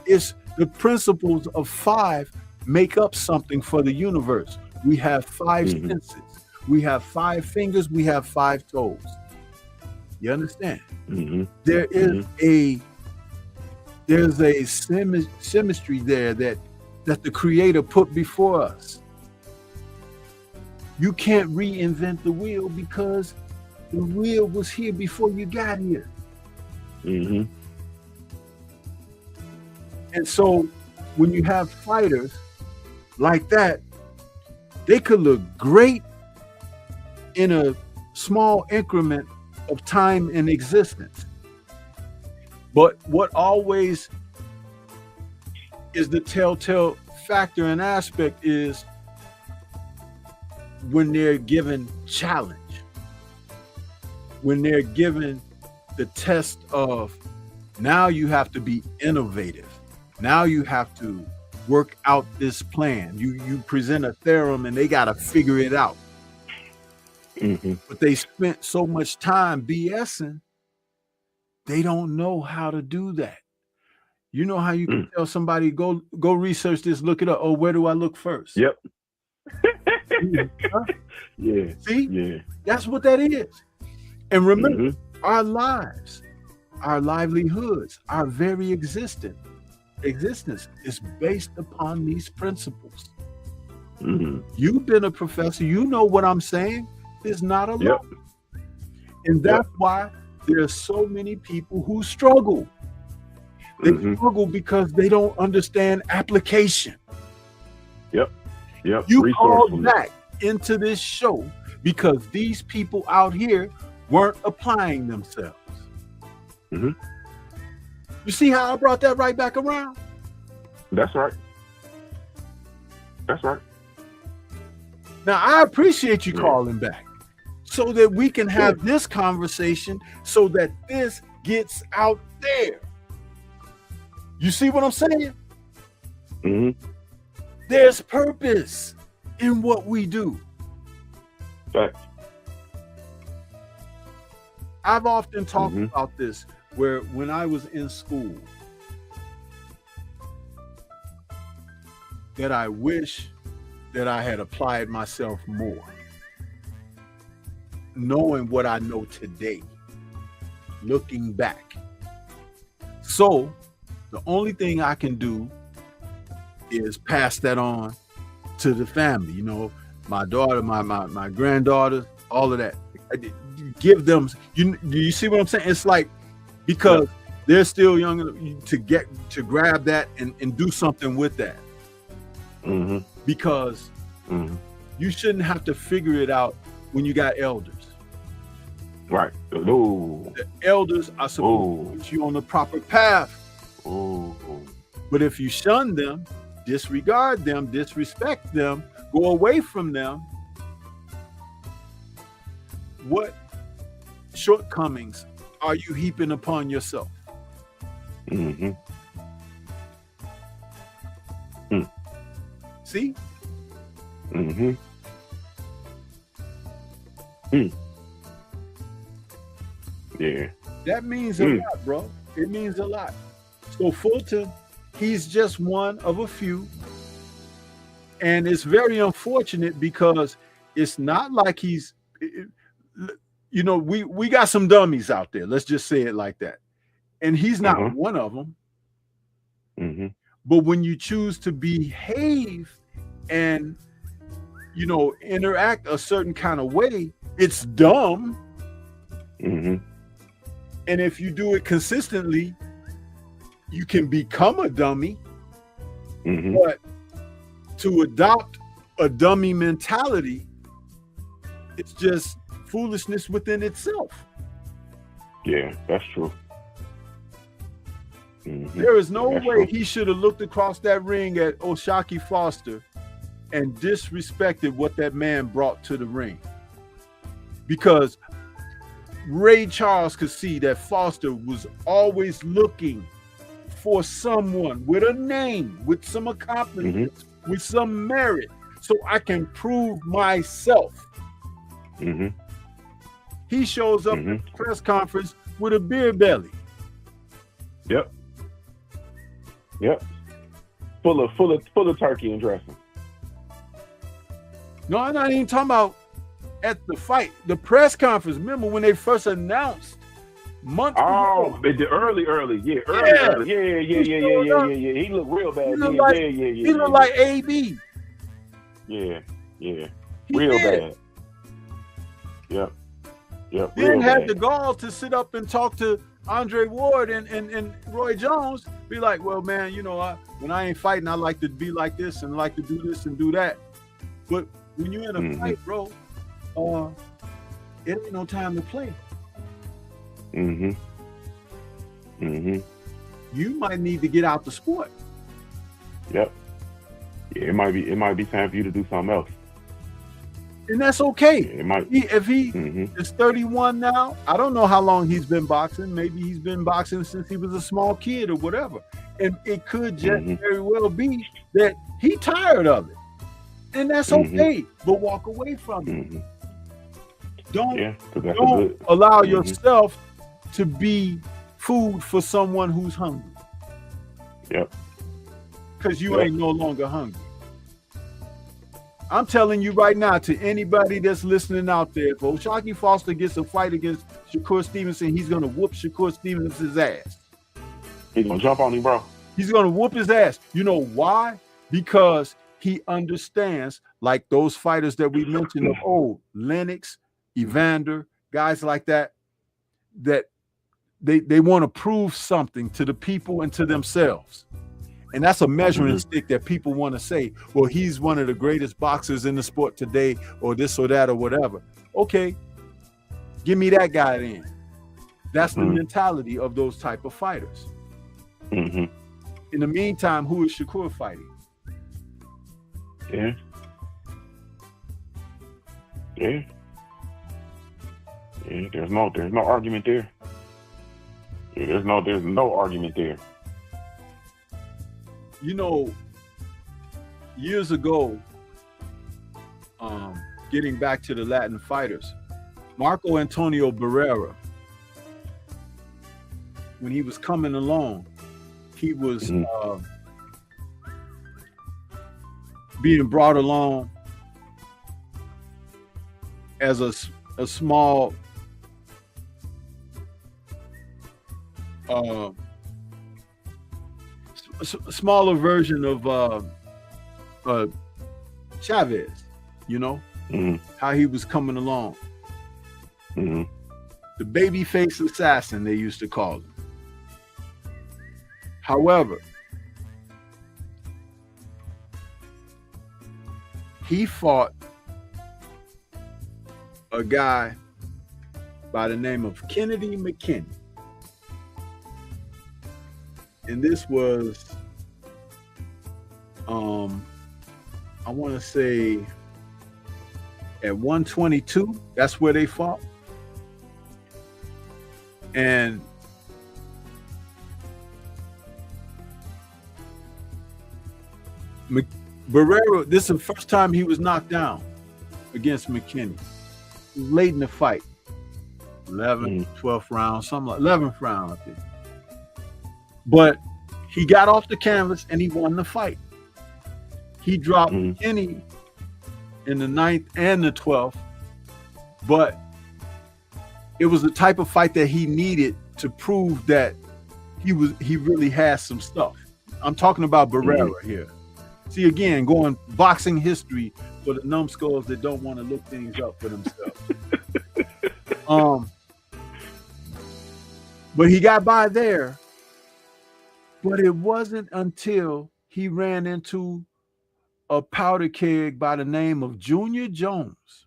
It's the principles of 5 make up something for the universe. We have 5 senses. We have 5 fingers. We have 5 toes. You understand? There is there's a symmetry there that the Creator put before us. You can't reinvent the wheel because the wheel was here before you got here. And so when you have fighters like that, they could look great in a small increment of time in existence. But what always is the telltale factor and aspect is when they're given challenge, when they're given the test of, now you have to be innovative. Now you have to work out this plan. You present a theorem and they got to figure it out. But they spent so much time BSing, they don't know how to do that. You know how you can tell somebody, go research this, look it up. Oh, where do I look first? Yep. Huh? Yeah. See? Yeah. That's what that is. And remember, our lives, our livelihoods, our very existence is based upon these principles. You've been a professor. You know what I'm saying. It's not a lot. And that's why there are so many people who struggle. They struggle because they don't understand application. You called back into this show because these people out here weren't applying themselves. You see how I brought that right back around? That's right. That's right. Now, I appreciate you calling back so that we can have this conversation so that this gets out there. You see what I'm saying? There's purpose in what we do. Right. I've often talked about this, where when I was in school, that I wish that I had applied myself more, knowing what I know today, looking back. So the only thing I can do is pass that on to the family. You know, my daughter, my granddaughter, all of that. Give them, do you see what I'm saying? It's like, because they're still young to grab that and do something with that. Because you shouldn't have to figure it out when you got elders. Right. The elders are supposed to put you on the proper path. But if you shun them, disregard them, disrespect them, go away from them, what shortcomings are you heaping upon yourself? See? Yeah. That means a lot, bro. It means a lot. So Fulton, he's just one of a few. And it's very unfortunate because it's not like he's, you know, we got some dummies out there. Let's just say it like that. And he's not one of them. Mm-hmm. But when you choose to behave and, you know, interact a certain kind of way, it's dumb. Mm-hmm. And if you do it consistently, you can become a dummy. Mm-hmm. But to adopt a dummy mentality, it's just foolishness within itself. Yeah, that's true. Mm-hmm. There is no That's way true. he should have looked across that ring at O'Shaquie Foster and disrespected what that man brought to the ring. Because Ray Charles could see that Foster was always looking for someone with a name, with some accomplishments, with some merit, so I can prove myself. Mm-hmm. He shows up at the press conference with a beer belly. Yep. Yep. Full of turkey and dressing. No, I'm not even talking about at the fight. The press conference. Remember when they first announced months Oh, ago? the early. Yeah, Yeah. early. Yeah. He looked real bad. He looked Yeah, like, yeah. he looked like AB. Yeah. He Real did. bad. Yep. Then Real had bad. the gall to sit up and talk to Andre Ward and Roy Jones. Be like, well, man, you know, when I ain't fighting, I like to be like this and like to do this and do that. But when you're in a fight, bro, it ain't no time to play. Mm-hmm. You might need to get out the sport. Yep. Yeah, it might be time for you to do something else. And that's okay. It might. If he Mm-hmm. is 31 now, I don't know how long he's been boxing. Maybe he's been boxing since he was a small kid or whatever. And it could just very well be that he tired of it. And that's okay. But walk away from it. Mm-hmm. Don't, Yeah, 'cause that's don't allow yourself to be food for someone who's hungry. Yep. Because you ain't no longer hungry. I'm telling you right now, to anybody that's listening out there, if O'Shaquie Foster gets a fight against Shakur Stevenson, he's going to whoop Shakur Stevenson's ass. He's going to jump on him, bro. He's going to whoop his ass. You know why? Because he understands, like those fighters that we mentioned of old, Lennox, Evander, guys like that, that they want to prove something to the people and to themselves. And that's a measuring stick that people want to say, well, he's one of the greatest boxers in the sport today, or this or that or whatever. Okay, give me that guy then. That's the mentality of those type of fighters. Mm-hmm. In the meantime, who is Shakur fighting? Yeah. Yeah. Yeah, there's no argument there. Yeah, there's no argument there. You know, years ago, getting back to the Latin fighters, Marco Antonio Barrera, when he was coming along, he was being brought along as a small smaller version of Chavez, you know, how he was coming along. The babyface assassin, they used to call him. However, he fought a guy by the name of Kennedy McKinney. And this was, I want to say at 122, that's where they fought. And Barrera, this is the first time he was knocked down against McKinney. Late in the fight. 11th, 12th round, something like 11th round, I think. But he got off the canvas and he won the fight. He dropped McKinney in the 9th and the 12th, but it was the type of fight that he needed to prove that he really has some stuff. I'm talking about Barrera here. See, again, going boxing history for the numbskulls that don't want to look things up for themselves. But he got by there. But it wasn't until he ran into a powder keg by the name of Junior Jones.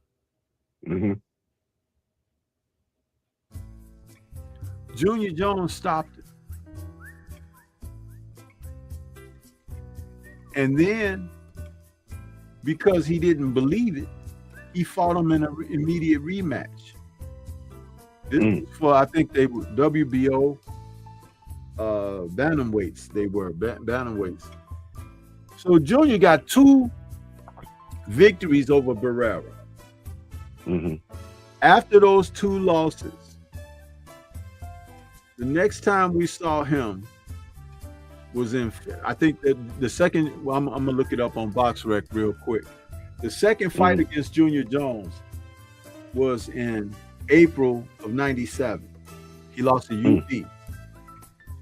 Junior Jones stopped it. And then, because he didn't believe it, he fought him in an immediate rematch. This was for, I think they were WBO bantamweights. They were bantamweights. So Junior got 2 victories over Barrera. After those 2 losses, the next time we saw him was in, I think that the second, well, I'm gonna look it up on BoxRec real quick. The second fight against Junior Jones was in April of '97. He lost to UP.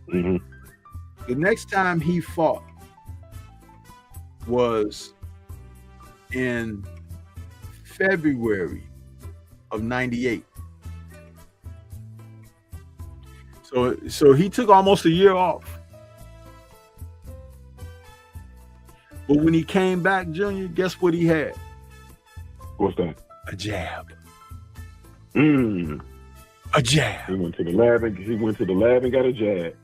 The next time he fought was in February of '98. So he took almost a year off. But when he came back, Junior, guess what he had? What's that? A jab. A jab. He went to the lab and got a jab.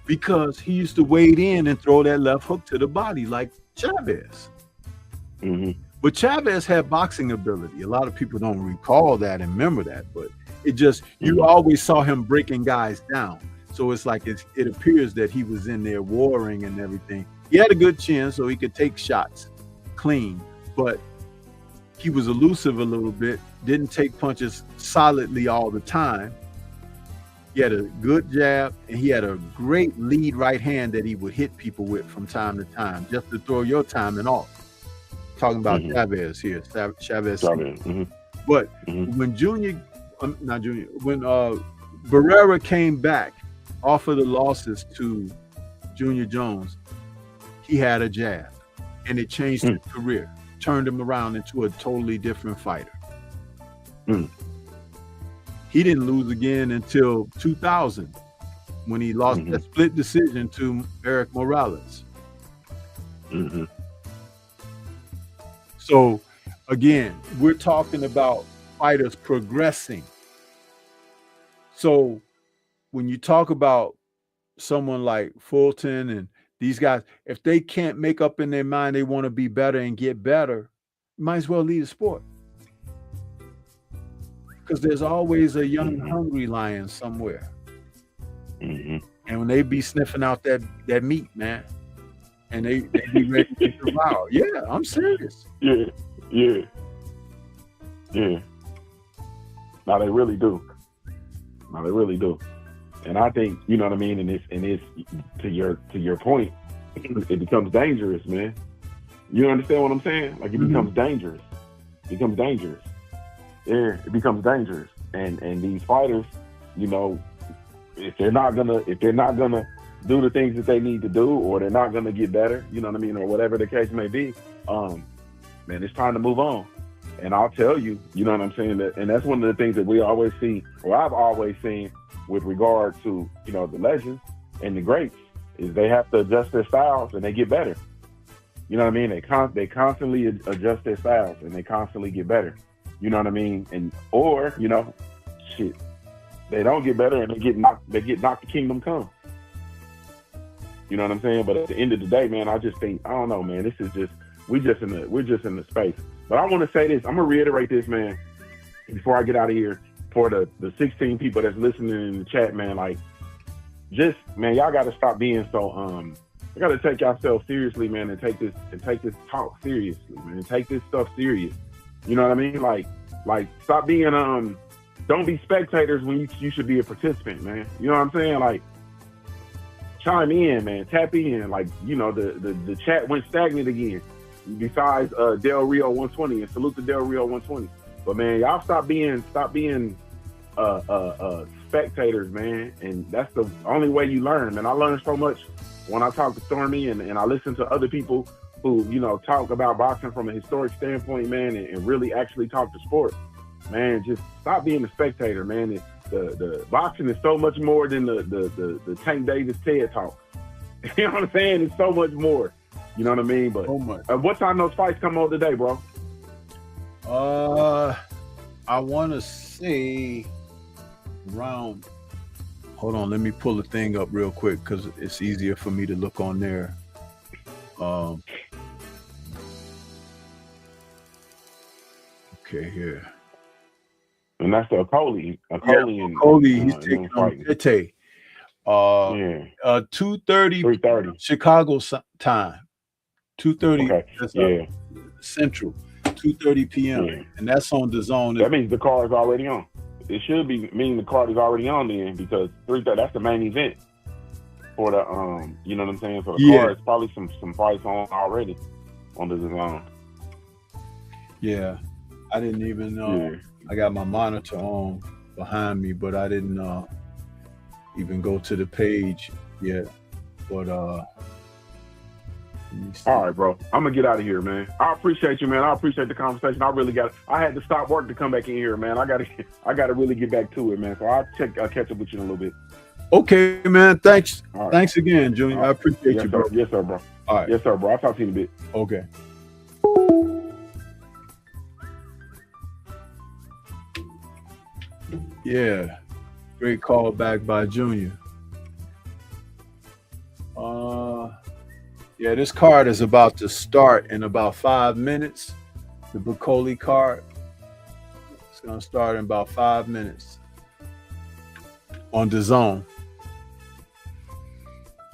Because he used to wade in and throw that left hook to the body like Chavez. But Chavez had boxing ability. A lot of people don't recall that and remember that, but it just, you always saw him breaking guys down. So it's like it appears that he was in there warring and everything. He had a good chin, so he could take shots clean, but he was elusive a little bit, didn't take punches solidly all the time. He had a good jab, and he had a great lead right hand that he would hit people with from time to time, just to throw your timing off. Talking about Chavez here, Chavez. But when when Barrera came back off of the losses to Junior Jones, he had a jab, and it changed his career, turned him around into a totally different fighter. He didn't lose again until 2000, when he lost that split decision to Eric Morales. So again, we're talking about fighters progressing. So when you talk about someone like Fulton and these guys, if they can't make up in their mind they want to be better and get better, you might as well leave the sport. Because there's always a young, hungry lion somewhere. And when they be sniffing out that meat, man, and they be ready to devour. Yeah, I'm serious. Yeah. No, they really do. And I think, you know what I mean, and it's to your point, it becomes dangerous, man. You understand what I'm saying? Like, it becomes dangerous. Yeah, it becomes dangerous. And these fighters, you know, if they're not gonna do the things that they need to do, or they're not gonna get better, you know what I mean, or whatever the case may be, man, it's time to move on. And I'll tell you, you know what I'm saying, and that's one of the things that we always see, or I've always seen with regard to, you know, the legends and the greats, is they have to adjust their styles and they get better. You know what I mean? They constantly adjust their styles and they constantly get better. You know what I mean? And or, you know, shit, they don't get better and they get knocked to kingdom come. You know what I'm saying? But at the end of the day, man, I just think, I don't know, man, this is just, we're just in the space. But I want to say this, I'm gonna reiterate this, man, before I get out of here, for the 16 people that's listening in the chat, man, like, just, man, y'all gotta stop being so you gotta take yourself seriously, man, and take this talk seriously, man. Take this stuff serious. You know what I mean? Like stop being don't be spectators when you should be a participant, man. You know what I'm saying? Like, chime in, man, tap in. Like, you know, the chat went stagnant again. Besides Del Rio 120, and salute to Del Rio 120. But man, y'all stop being spectators, man, and that's the only way you learn. And I learned so much when I talk to Stormy, and I listen to other people who, you know, talk about boxing from a historic standpoint, man, and really actually talk to sport. Man, just stop being a spectator, man. The boxing is so much more than the Tank Davis TED Talk. You know what I'm saying? It's so much more. You know what I mean? But what time those fights come on today, bro? I want to say around. Hold on, let me pull the thing up real quick because it's easier for me to look on there. Okay, here. And that's the Okoli. Okoli, he's taking on Tete. 2:30 Chicago time. 2:30 Central. 2:30 p.m. And that's on the zone. That means the card is already on. It should be meaning the card is already on then, because 3:30, that's the main event for the you know what I'm saying? So the card is probably some fights on already on the zone. Yeah. I didn't even know. I got my monitor on behind me, but I didn't even go to the page yet. But all right, bro. I'm gonna get out of here, man. I appreciate you, man. I appreciate the conversation. I had to stop work to come back in here, man. I gotta really get back to it, man. So I'll catch up with you in a little bit. Okay, man. Thanks. Right. Thanks again, Junior. Right. I appreciate you, bro. Yes, sir, bro. All right. Yes, sir, bro. I'll talk to you in a bit. Okay. Yeah. Great call back by Junior. Yeah, this card is about to start in about 5 minutes. The Bacoli card. It's going to start in about 5 minutes on the zone.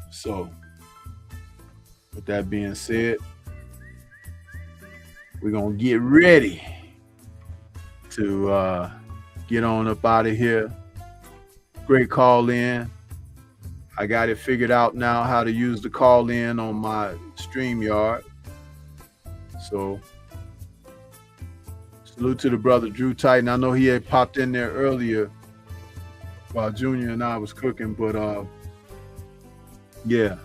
So, with that being said, we're going to get ready to get on up out of here. Great call in. I got it figured out now how to use the call in on my StreamYard. So salute to the brother Drew Titan. I know he had popped in there earlier while Junior and I was cooking, but yeah.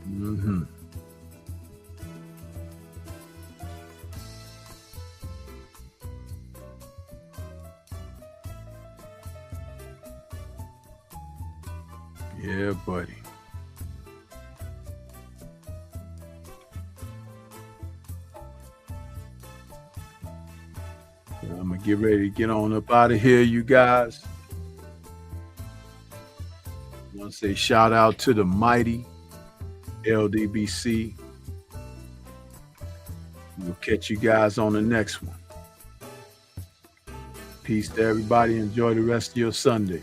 Mm-hmm. Yeah, buddy. I'm gonna get ready to get on up out of here, you guys. I want to say shout out to the mighty LDBC. We'll catch you guys on the next one. Peace to everybody. Enjoy the rest of your Sunday.